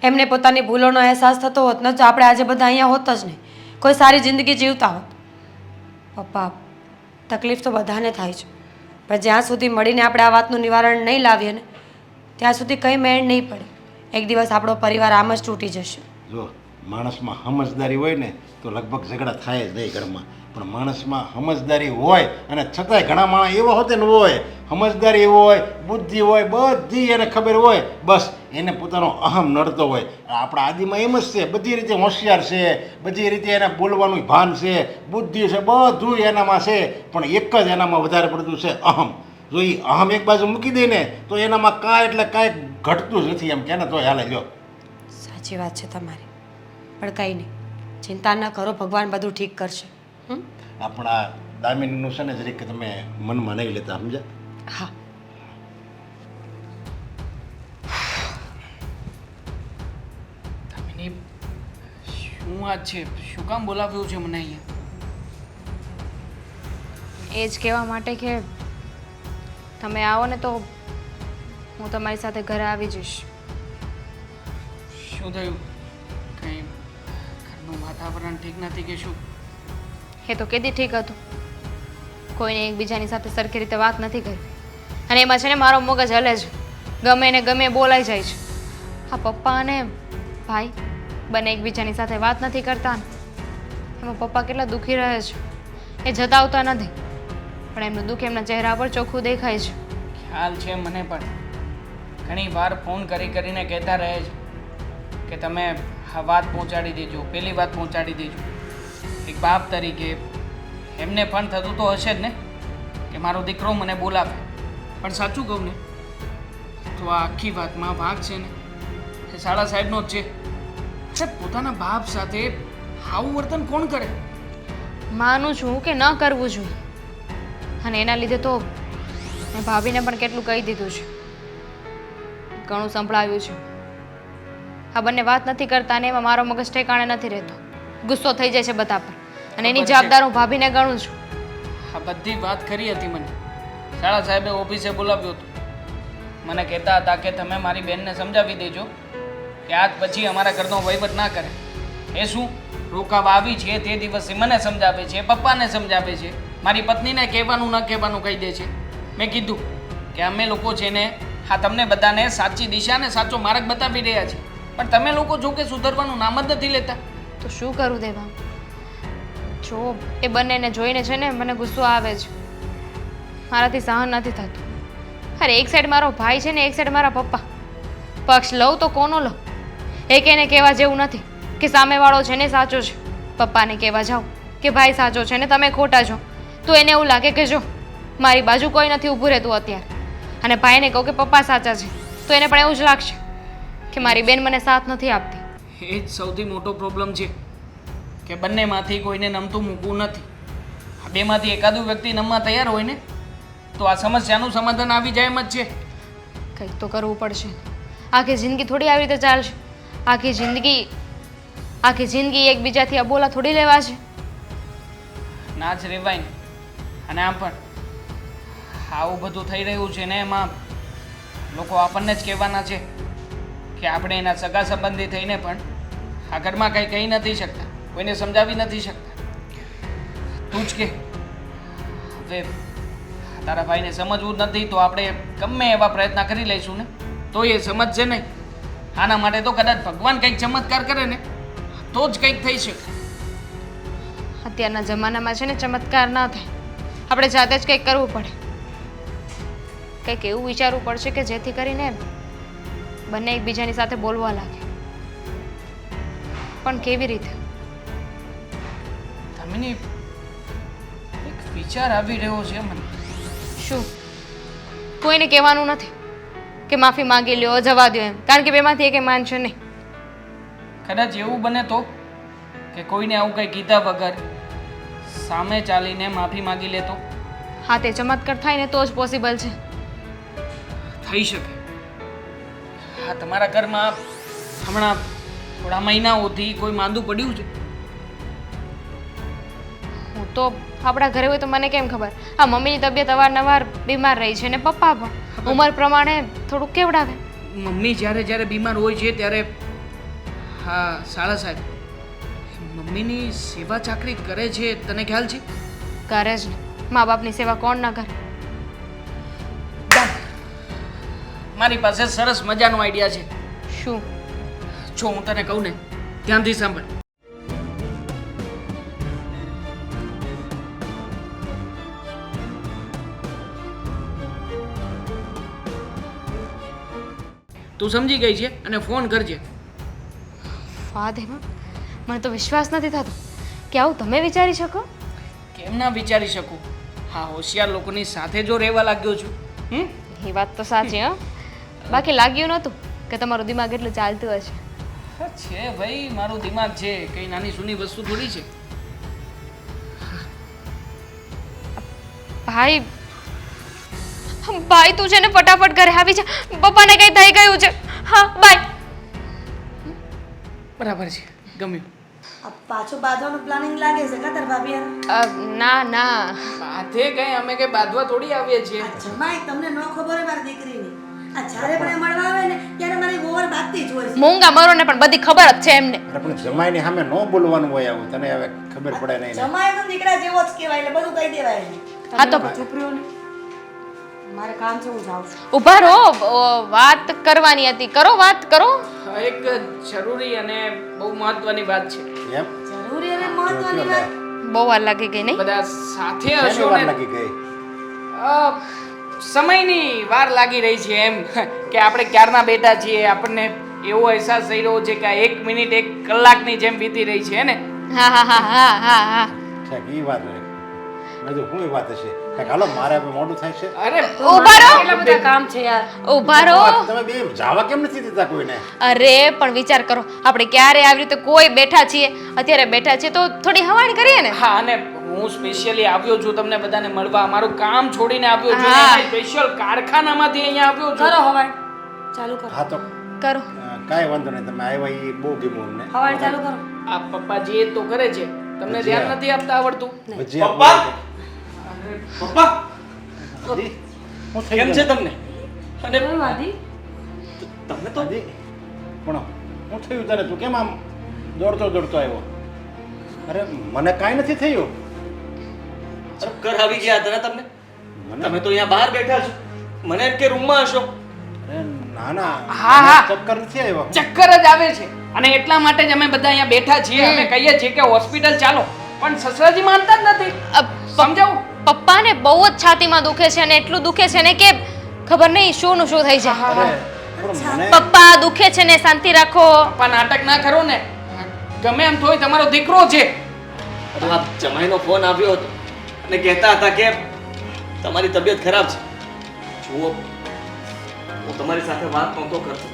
એમને પોતાની ભૂલોનો અહેસાસ થતો હોત ને તો આપણે આજે બધા અહીંયા હોત જ નહીં. કોઈ સારી જિંદગી જીવતા હોત. પપ્પા તકલીફ તો બધાને થાય છે પણ જ્યાં સુધી મળીને આપણે આ વાતનું નિવારણ નહીં લાવીએ ને ત્યાં સુધી કંઈ મેળ નહીં પડે. એક દિવસ આપણો પરિવાર આમ જ તૂટી જશે. જો માણસમાં સમજદારી હોય ને તો લગભગ ઝઘડા થાય જ નહીં ઘરમાં પણ માણસમાં સમજદારી હોય અને છતાંય ઘણા માણસ એવા હોતે ને હોય સમજદારી હોય બુદ્ધિ હોય બધી એને ખબર હોય બસ એને પોતાનો અહમ નડતો હોય. આપણા આદિમાં એમ જ છે બધી રીતે હોશિયાર છે બધી રીતે એને બોલવાનું ભાન છે બુદ્ધિ છે બધું એનામાં છે પણ એક જ એનામાં વધારે પડતું છે અહમ. જો એ અહમ એક બાજુ મૂકી દે ને તો એનામાં કાંઈ એટલે કાંઈ ઘટતું જ નથી એમ કે ને તો હાલે. જો સાચી વાત છે તમારી પણ કંઈ નહીં ચિંતા ન કરો ભગવાન બધું ઠીક કરશે. આપણા દામિનીનું છે ને જરીક તમે મનમાં નહીં લેતા સમજ્યા. હા દામિની શું વાત છે શું કામ બોલાવ્યું છે મને અહીંયા? એ જ કહેવા માટે કે તમે આવો ને તો હું તમારી સાથે ઘરે આવી જઈશ. શું થયું? કંઈ ઘરનું વાતાવરણ ઠીક નથી કે શું? એ તો કેદી ઠીક હતું. કોઈને એકબીજાની સાથે સરખી રીતે વાત નથી કરી અને એમાં છે ને મારો મગજ હલે છે ગમે ને ગમે બોલાઈ જાય છે. હા પપ્પા અને ભાઈ બંને એકબીજાની સાથે વાત નથી કરતા ને એમાં પપ્પા કેટલા દુઃખી રહે છે. એ જતા આવતા નથી પણ એમનું દુઃખ એમના ચહેરા પર ચોખ્ખું દેખાય છે. ખ્યાલ છે મને પણ ઘણી વાર ફોન કરીને કહેતા રહે છે કે તમે આ વાત પહોંચાડી દેજો પેલી વાત પહોંચાડી દેજો. એક બાપ તરીકે એમને પણ થતું તો હશે જ ને કે મારો દીકરો મને બોલાવે પણ સાચું કહું ને તો આ આખી વાતમાં ભાગ છે ને એ શાળા સાહેબનો જ છે. અરે પોતાના બાપ સાથે આવું વર્તન કોણ કરે? માનું છું કે ન કરવું જોઈએ અને એના લીધે તો મેં ભાભીને પણ કેટલું કહી દીધું છે ઘણું સંભળાવ્યું છે. આ બંને વાત નથી કરતા ને એમાં મારો મગજ ઠેકાણે નથી રહેતો. ગુસ્સો થઈ જાય છે બધા પર અને એની જવાબદાર હું ભાભીને ગણું છું. આ બધી વાત કરી હતી મને. શાળા સાહેબે ઓફિસે બોલાવ્યો હતો. મને કહેતા હતા કે તમે મારી બેનને સમજાવી દેજો કે આજ પછી અમારા ઘરનો વહીવટ ના કરે. એ શું રોકાવા આવી છે તે દિવસે મને સમજાવે છે, પપ્પાને સમજાવે છે, મારી પત્નીને કહેવાનું ન કહેવાનું કહી દે છે. મેં કીધું કે અમે લોકો છે ને હા તમને બધાને સાચી દિશા ને સાચો માર્ગ બતાવી રહ્યા છે, પણ તમે લોકો જો કે સુધરવાનું નામ જ નથી લેતા. તો શું કરું દેવા? જો એ બંનેને જોઈને છે ને મને ગુસ્સો આવે છે. મારાથી સહન નથી થતું. અરે એક સાઈડ મારો ભાઈ છે ને એક સાઈડ મારા પપ્પા. પક્ષ લઉં તો કોનો લઉં? એક એને કહેવા જેવું નથી કે સામેવાળો છે ને સાચો છે. પપ્પાને કહેવા જાઓ કે ભાઈ સાચો છે ને તમે ખોટા છો, તો એને એવું લાગે કે જો મારી બાજુ કોઈ નથી ઊભું રહેતું અત્યારે. અને ભાઈને કહું કે પપ્પા સાચા છે, તો એને પણ એવું જ લાગશે કે મારી બેન મને સાથ નથી આપતી. એ જ સૌથી મોટો પ્રોબ્લેમ છે કે બંનેમાંથી કોઈને નમતું મૂકવું નથી. આ બેમાંથી એકાદું વ્યક્તિ નમવા તૈયાર હોય ને તો આ સમસ્યાનું સમાધાન આવી જાય એમ જ છે. કંઈક તો કરવું પડશે. આખી જિંદગી થોડી આવી રીતે ચાલશે. આખી જિંદગી એકબીજાથી અબોલા થોડી લેવા છે. ના જ રેવાય ને. અને આમ પણ આવું બધું થઈ રહ્યું છે ને એમાં લોકો આપણને જ કહેવાના છે કે આપણે એના સગા સંબંધી થઈને પણ આ ઘરમાં કંઈ કહી નથી શકતા, કોઈને સમજાવી નથી શકતા. તું જ કે હવે તારા ભાઈને સમજવું જ નથી તો આપણે ગમે એવા પ્રયત્ન કરી લઈશું ને તો એ સમજશે નહીં. આના માટે તો કદાચ ભગવાન કંઈક ચમત્કાર કરે ને તો જ કંઈક થઈ શકે. અત્યારના જમાનામાં છે ને ચમત્કાર ના થાય. આપણે જાતે જ કંઈક કરવું પડે. કંઈક એવું વિચારવું પડશે કે જેથી કરીને બંને એકબીજાની સાથે બોલવા લાગે. પણ કેવી રીતે? તમને એક વિચાર આવી રહ્યો છે મને. શું? કોઈને કહેવાનું નથી કે માફી માંગી લ્યો, જવા દો એમ, કારણ કે બેમાંથી એકે માનશે નહીં. કદાચ એવું બને તો કે કોઈને આવું કંઈ કીધા વગર સામે ચાલીને માફી માંગી લેતો. હા, તે ચમત્કાર થાય ને તો જ પોસિબલ છે. થઈ શકે. હા, તમારા ઘરમાં હમણાં થોડા મહિનાઓથી કોઈ માંદું પડ્યું છે? હું તો આપણા ઘરે હોય તો મને કેમ ખબર? હા, મમ્મીની તબિયત અવારનવાર બીમાર રહી છે ને પપ્પા પણ ઉંમર પ્રમાણે થોડુંક કેવડાવે. મમ્મી જ્યારે બીમાર હોય છે ત્યારે હા શાળા સાહેબ મમ્મીની સેવા ચાકરી કરે છે, તને ખ્યાલ છે? કરે જ ને. મા બાપની સેવા કોણ ના કરે? મારી પાસે સરસ મજાનો આઈડિયા છે. શું? જો હું તને કહું ને ધ્યાનથી સાંભળ. તું સમજી ગઈ છે અને ફોન કરજે. વાહ દેવા, મને તો વિશ્વાસ નથી થતો કે આવું તમે વિચારી શકો. કેમ ના વિચારી શકું? હા, હોશિયાર લોકોની સાથે જો રહેવા લાગ્યો છું. એ વાત તો સાચી. હા, બાકી લાગ્યું નહોતું કે તમારું દિમાગ એટલું ચાલતું હશે. છે ભાઈ, મારું દિમાગ છે, કઈ નાની સૂની વસ્તુ થોડી છે. ભાઈ ભાઈ તું છે ને ફટાફટ ઘરે આવી જા. પપ્પાને કઈ થઈ ગયું છે. હા, બાય. બરાબર છે, ગમ્યું. આ પાછું બાંધવાનું પ્લાનિંગ લાગે છે કાતર ભાભી યાર. ના ના, બાધે કઈ અમે કઈ બાંધવા થોડી આવીએ છીએ. આ જમાઈ તમને ન ખબર હોય મારી દીકરીની. આ જ્યારે પણ એ મળવા આવે ને ત્યારે મારી ગોવર બાંધતી જ હોય છે. મૂંગા મરો ને પણ બધી ખબર જ છે એમને. અરે પણ જમાઈની સામે ન બોલવાનું હોય આવું, તને હવે ખબર પડે નહીં ને. જમાઈ તો દીકરા જેવો જ કહેવાય એટલે બધું કહી દેવાય એને. હા તો ચૂપ રહ્યો ને. મારે કામ છે, હું જાઉં છું. ઉભા રહો, વાત કરવાની હતી. કરો, વાત કરો. એક જરૂરી અને બહુ મહત્વની વાત છે. એમ જરૂરી અને મહત્વની વાત. બહુ વાર લાગી ગઈ નહીં? બધા સાથે શેની હશો વાર ને લાગી ગઈ? સમયની વાર લાગી રહી છે એમ કે આપણે ક્યારના બેઠા છીએ, આપણને એવો અહેસાસ થઈ રહ્યો છે કે 1 મિનિટ 1 કલાકની જેમ વીતી રહી છે ને. હા હા હા હા હા હા. ઠીક, ઈ વાત રહી. મેં તો શું વાત હશે? કાંઈક હાલો, મારે હવે મોડું થાય છે. અરે ઉભા રહો, કેટલા બધા કામ છે યાર. ઉભા રહો. તમે બે જાવા કેમ નથી દેતા કોઈને? અરે પણ વિચાર કરો, આપણે ક્યારે આવી રીતે કોઈ બેઠા છીએ, અત્યારે બેઠા છીએ તો થોડી હવાણી કરીએ ને. હા, અને હું સ્પેશિયલી આવ્યો છું તમને બધાને મળવા. મારું કામ છોડીને આવ્યો છું. હા. સ્પેશિયલ કારખાનામાંથી અહીંયા આવ્યો છું. કરો હવાય ચાલુ કરો. હા તો કરો. કાંઈ વાંધો નહીં, તમે આવ્યા એ બહુ ગમ્યું અમને. ખવાડ ચાલુ કરો. આ પપ્પાજી એ તો કરે છે તમને ધ્યાન નથી આપતા આવડતું ભજીયા પપ્પા! બનાવો. પપ્પા હાજી, શું થઈ કેમ ગયું? છે તમને? અને કેમ આદિ? તમે તો હાજી, પણ શું થયું તને? તું કેમ આમ દોડતો દોડતો આવ્યો? અરે મને કાંઈ નથી થયું. ચક્કર આવી ગયા હતા ને તમને? મને તમે તો અહીંયા બહાર બેઠા છો, મને એમ કે રૂમમાં હશો. અરે ના ના, હા, હા. મને ચક્કર નથી આવ્યો. ચક્કર જ આવે છે અને એટલા માટે જ અમે બધા અહીંયા બેઠા છીએ અમે કહીએ છીએ કે હોસ્પિટલ ચાલો પણ સસરાજી માનતા જ નથી સમજાવું પપ્પાને બહુ જ છાતીમાં દુખે છે અને એટલું દુખે છે ને કે ખબર નહીં શું નું શું થઈ જાય. અરે પણ મને પપ્પા દુખે છે ને, શાંતિ રાખો. પપ્પા નાટક ના કરો ને ગમે એમ થોય તમારો દીકરો છે આ જમાઈનો ફોન આવ્યો હતો અને કહેતા હતા કે તમારી તબિયત ખરાબ છે. જુઓ, હું તમારી સાથે વાત નહોતો કરતો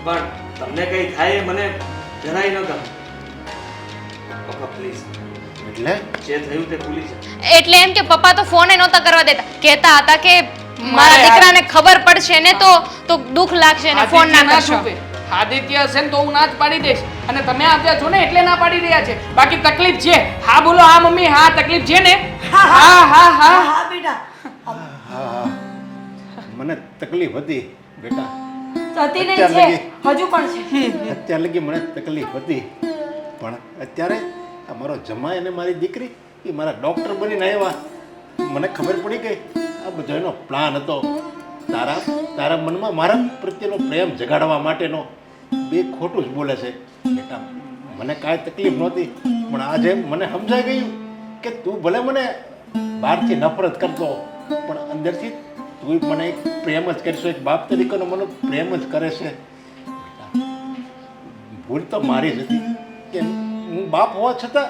પણ તમને કંઈ થાય એ મને જરાય ન ગમે. પપ્પા પ્લીઝ, એટલે જે થયું તે ભૂલી જાઓ. એટલે એમ કે પપ્પા તો ફોને નહોતા કરવા દેતા, કહેતા હતા કે મારા મારે દીકરાને ખબર પડશે ને તો દુઃખ લાગશે ને ફોન ના આદિત્ય કરશો. છૂપે. આદિત્ય હશે ને તો હું ના જ પાડી દઈશ અને તમે આવ્યા છો ને એટલે ના પાડી રહ્યા છે બાકી તકલીફ છે હા બોલો હા મમ્મી હા તકલીફ છે ને હા હા હા હા હા બેટા હા હા, મને તકલીફ હતી બેટા. હતી નહીં અત્યાર છે લગી- હજુ પણ છે. અત્યાર લગી મને તકલીફ હતી પણ અત્યારે આ મારો જમાઈ અને મારી દીકરી એ મારા ડૉક્ટર બનીને આવ્યા. મને ખબર પડી ગઈ આ બધો એનો પ્લાન હતો. તારા મનમાં મારા પ્રત્યેનો પ્રેમ જગાડવા માટેનો. બે ખોટું જ બોલે છે બેટા. મને કાંઈ તકલીફ નહોતી પણ આજે મને સમજાઈ ગયું કે તું ભલે મને બહારથી નફરત કરતો પણ અંદરથી તું મને એક પ્રેમ જ કરશો. એક બાપ તરીકેનો મને પ્રેમ જ કરે છે. ભૂલ તો મારી જ હતી કે હું બાપ હોવા છતાં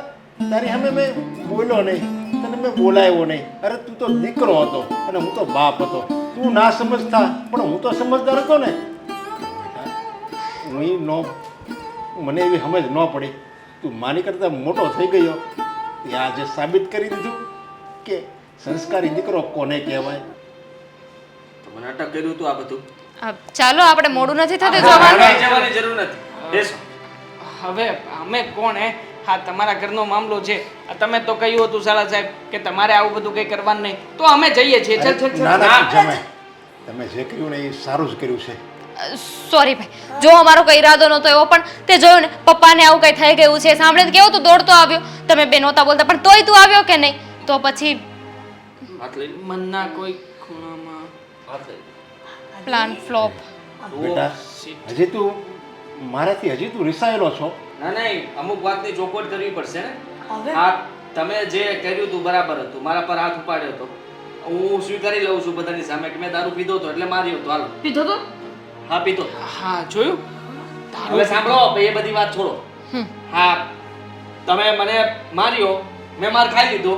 તારી સામે મેં બોલ્યો નહીં, તને મેં બોલાવ્યો નહીં. અરે તું તો દીકરો હતો અને હું તો બાપ હતો. તું ના સમજતા પણ હું તો સમજદાર હતો ને. હું નો મને એવી સમજ ન પડી. તું માની કરતાં મોટો થઈ ગયો તે આજે સાબિત કરી દીધું કે સંસ્કારી દીકરો કોને કહેવાય. તમે નાટક કર્યું હતું આ બધું. ચાલો આપણે મોડું નથી થતું ના, જવાનું. ના, જવાની જરૂર નથી. બેસો. હવે અમે કોણ હે હા તમારા ઘરનો મામલો છે આ તમે તો કહ્યું હતું સાલા સાહેબ કે તમારે આવું બધું કંઈ કરવાનું નહીં તો અમે જઈએ છીએ ચલ ચલ ચલ ના ના જમાઈ, તમે જે કર્યું ને એ સારું જ કર્યું છે. સોરી ભાઈ, જો અમારો કઈ ઈરાદો નહોતો એવો પણ તે જોયું ને પપ્પાને આવું કઈ થઈ ગયું છે સાંભળે કેવું તું દોડતો આવ્યો. તમે બે નહોતા બોલતા પણ તોય તું આવ્યો કે નહીં? તો પછી હાથ લઈ લો. મનના કોઈ ખૂણામાં હાથ લઈ લો. Plan flop. બેટા હજી તું મારાથી હજી તું રિસાયેલો છો. ના નહીં, અમુક વાતની ચોખવટ કરવી પડશે ને. હવે હા, તમે જે કર્યું હતું બરાબર હતું. મારા પર હાથ ઉપાડ્યો હતો. હું સ્વીકારી લઉં છું બધાની સામે કે મેં દારૂ પીધો હતો એટલે માર્યો હતો. હાલો. પીધો તો હા, પીધો. હા જોયું હવે સાંભળો, એ બધી વાત છોડો. હા, તમે મને માર્યો, મેં માર ખાઈ લીધો.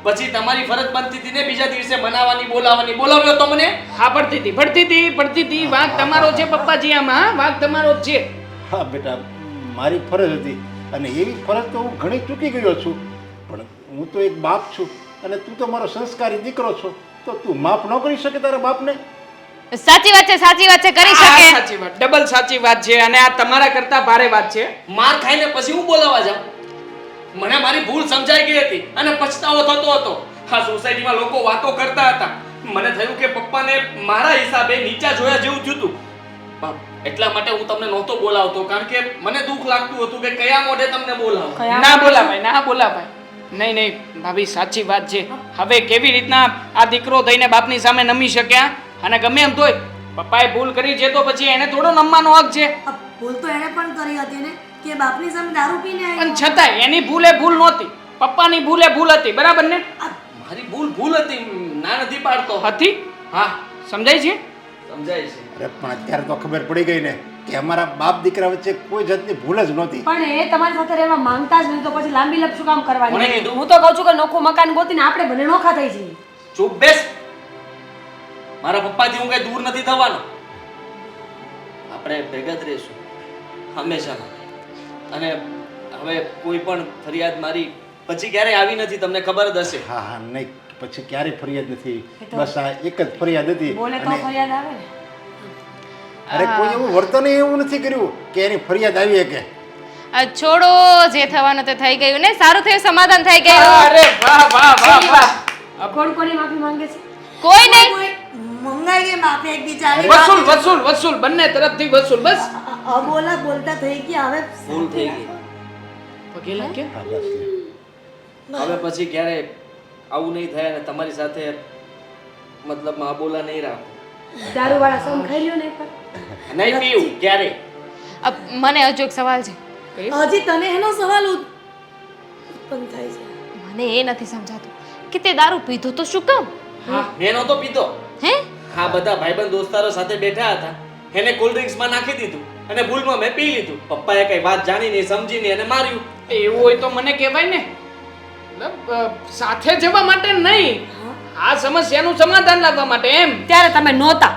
પછી તમારી ફરજ બનતી હતી ને બીજા દિવસે બનાવવાની બોલાવવાની. બોલાવ્યો તો મને. હા પડતી હતી વાંક તમારો છે પપ્પાજી આમાં હા? વાંક તમારો જ છે હા બેટા, મારી ફરજ હતી અને એવી ફરજ તો હું ઘણી ચૂકી ગયો છું. પણ હું તો એક બાપ છું અને તું તો મારો સંસ્કારી દીકરો છો. તો તું માફ ન કરી શકે તારા બાપને? સાચી વાત છે, સાચી વાત છે, કરી આ શકે. સાચી વાત ડબલ સાચી વાત છે અને આ તમારા કરતા ભારે વાત છે માર ખાઈને પછી હું બોલાવા જાઉં? મને મારી ભૂલ સમજાઈ ગઈ હતી અને પછતાવો થતો હતો. આ સોસાયટીમાં લોકો વાતો કરતા હતા. મને થયું કે પપ્પાને મારા હિસાબે નીચા જોયા જેવું થયું હતું. બાપ, એટલા માટે હું તમને નહોતો બોલાવતો કારણ કે મને દુઃખ લાગતું હતું કે કયા મોઢે તમને બોલાવું. ના બોલાવાય ના બોલાવાય નહીં નહીં ભાભી સાચી વાત છે હવે કેવી રીતના આ દીકરો થઈને બાપની સામે નમી શક્યા અને ગમે એમ તોય પપ્પાએ ભૂલ કરી છે તો પછી એને થોડો નમવાનો હક છે આ ભૂલ તો એણે પણ કરી હતી ને કે બાપની સામે દારૂ પીને પણ આવ્યો. છતાંય એની ભૂલે ભૂલ નહોતી પપ્પાની ભૂલે ભૂલ હતી બરાબર ને મારી ભૂલ હતી, ના નથી પાડતો. હતી હા, સમજાય છે સમજાય છે. અરે પણ અત્યારે તો ખબર પડી ગઈ ને કે અમારા બાપ દીકરા વચ્ચે કોઈ જાતની ભૂલ જ નહોતી. પણ એ તમારી સાથે રહેવા માંગતા જ નહીં તો પછી લાંબી લપ શું કામ કોણે કરવાની? કીધું? હું તો કહું છું કે નોખું મકાન ગોતીને આપણે બંને નોખા થઈ જઈએ. ચૂપ બેસ. મારા પપ્પાથી હું કઈ દૂર નથી થવાનો. આપણે ભેગા જ રહીશું હંમેશા માટે. અને હવે કોઈ પણ ફરિયાદ મારી પછી ક્યારેય આવી નથી, તમને ખબર જ હશે. હા હા, નહીં પછી ક્યારેય ફરિયાદ નથી. બસ આ એક જ ફરિયાદ હતી. બોલે તો અને ફરિયાદ આવે ને. અરે કોઈ એવું વર્તન એવું નથી કર્યું કે એની ફરિયાદ આવી કે આ છોડો, જે થવાનું તે થઈ ગયું ને, સારું થયું, સમાધાન થઈ ગયું. અરે વાહ વાહ વાહ વાહ કોણ કોની માફી માંગે છે? કોઈ નહીં. મંગાઈ ગઈ માફી એકબીજાની વસૂલ વસૂલ વસૂલ બંને તરફથી વસૂલ બસ અબોલા બોલતા થઈ ગયા હવે ભૂલ થઈ ગઈ. પગે લાગે હા બસ હવે પછી ક્યારે આવું નહીં થાય અને તમારી સાથે મતલબમાં આ બોલા નહીં રાખો. દારૂવાળા સોમ ખાઈ લ્યો ને પણ નહીં પીવું ક્યારે. મને હજુ એક સવાલ છે. હજી તને એનો સવાલ ઉત્પન્ન થાય છે મને એ નથી સમજાતું કે તે દારૂ પીધો તો શું કામ? મેં નહોતો પીતો. હે? હા, બધા ભાઈબંધ દોસ્તારો સાથે બેઠા હતા, એને કોલ્ડ ડ્રિંક્સમાં નાખી દીધું અને ભૂલમાં મેં પી લીધું. પપ્પાએ કઈ વાત જાણી નહીં, સમજી નહીં અને માર્યું. એવું હોય તો મને કહેવાય ને, મતલબ સાથે જવા માટે નહીં, આ સમસ્યાનું સમાધાન લાવવા માટે એમ. ત્યારે તમે નહોતા.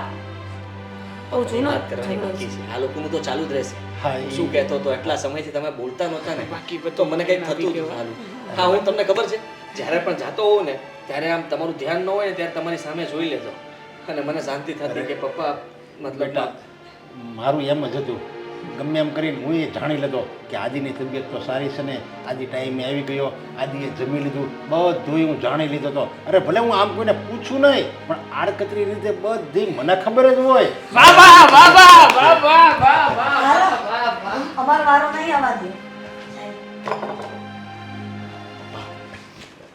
બહુ જૂનો વાત કરવાની બાકી છે. આ લોકોનું તો ચાલુ જ રહેશે. હા એ શું કહેતો તો એટલા સમયથી તમે બોલતા નહોતા ને, બાકી તો મને કઈ થતું જ હાલું. હા, હું તમને ખબર છે, જ્યારે પણ જાતો હોઉં ને ત્યારે આમ તમારું ધ્યાન ન હોય ને ત્યારે તમારી સામે જોઈ લેજો અને મને શાંતિ થતી કે પપ્પા મતલબ બેટા મારું એમ જ હતું, ગમે એમ કરીને હું એ જાણી લેતો કે આદિની તબિયત તો સારી છે ને, આદિ ટાઈમે આવી ગયો, આદિએ જમી લીધું, બધું હું જાણી લીધો હતો. અરે ભલે હું આમ કોઈને પૂછું નહીં, પણ આડકતરી રીતે બધી મને ખબર જ હોય. વાહ વાહ વાહ વાહ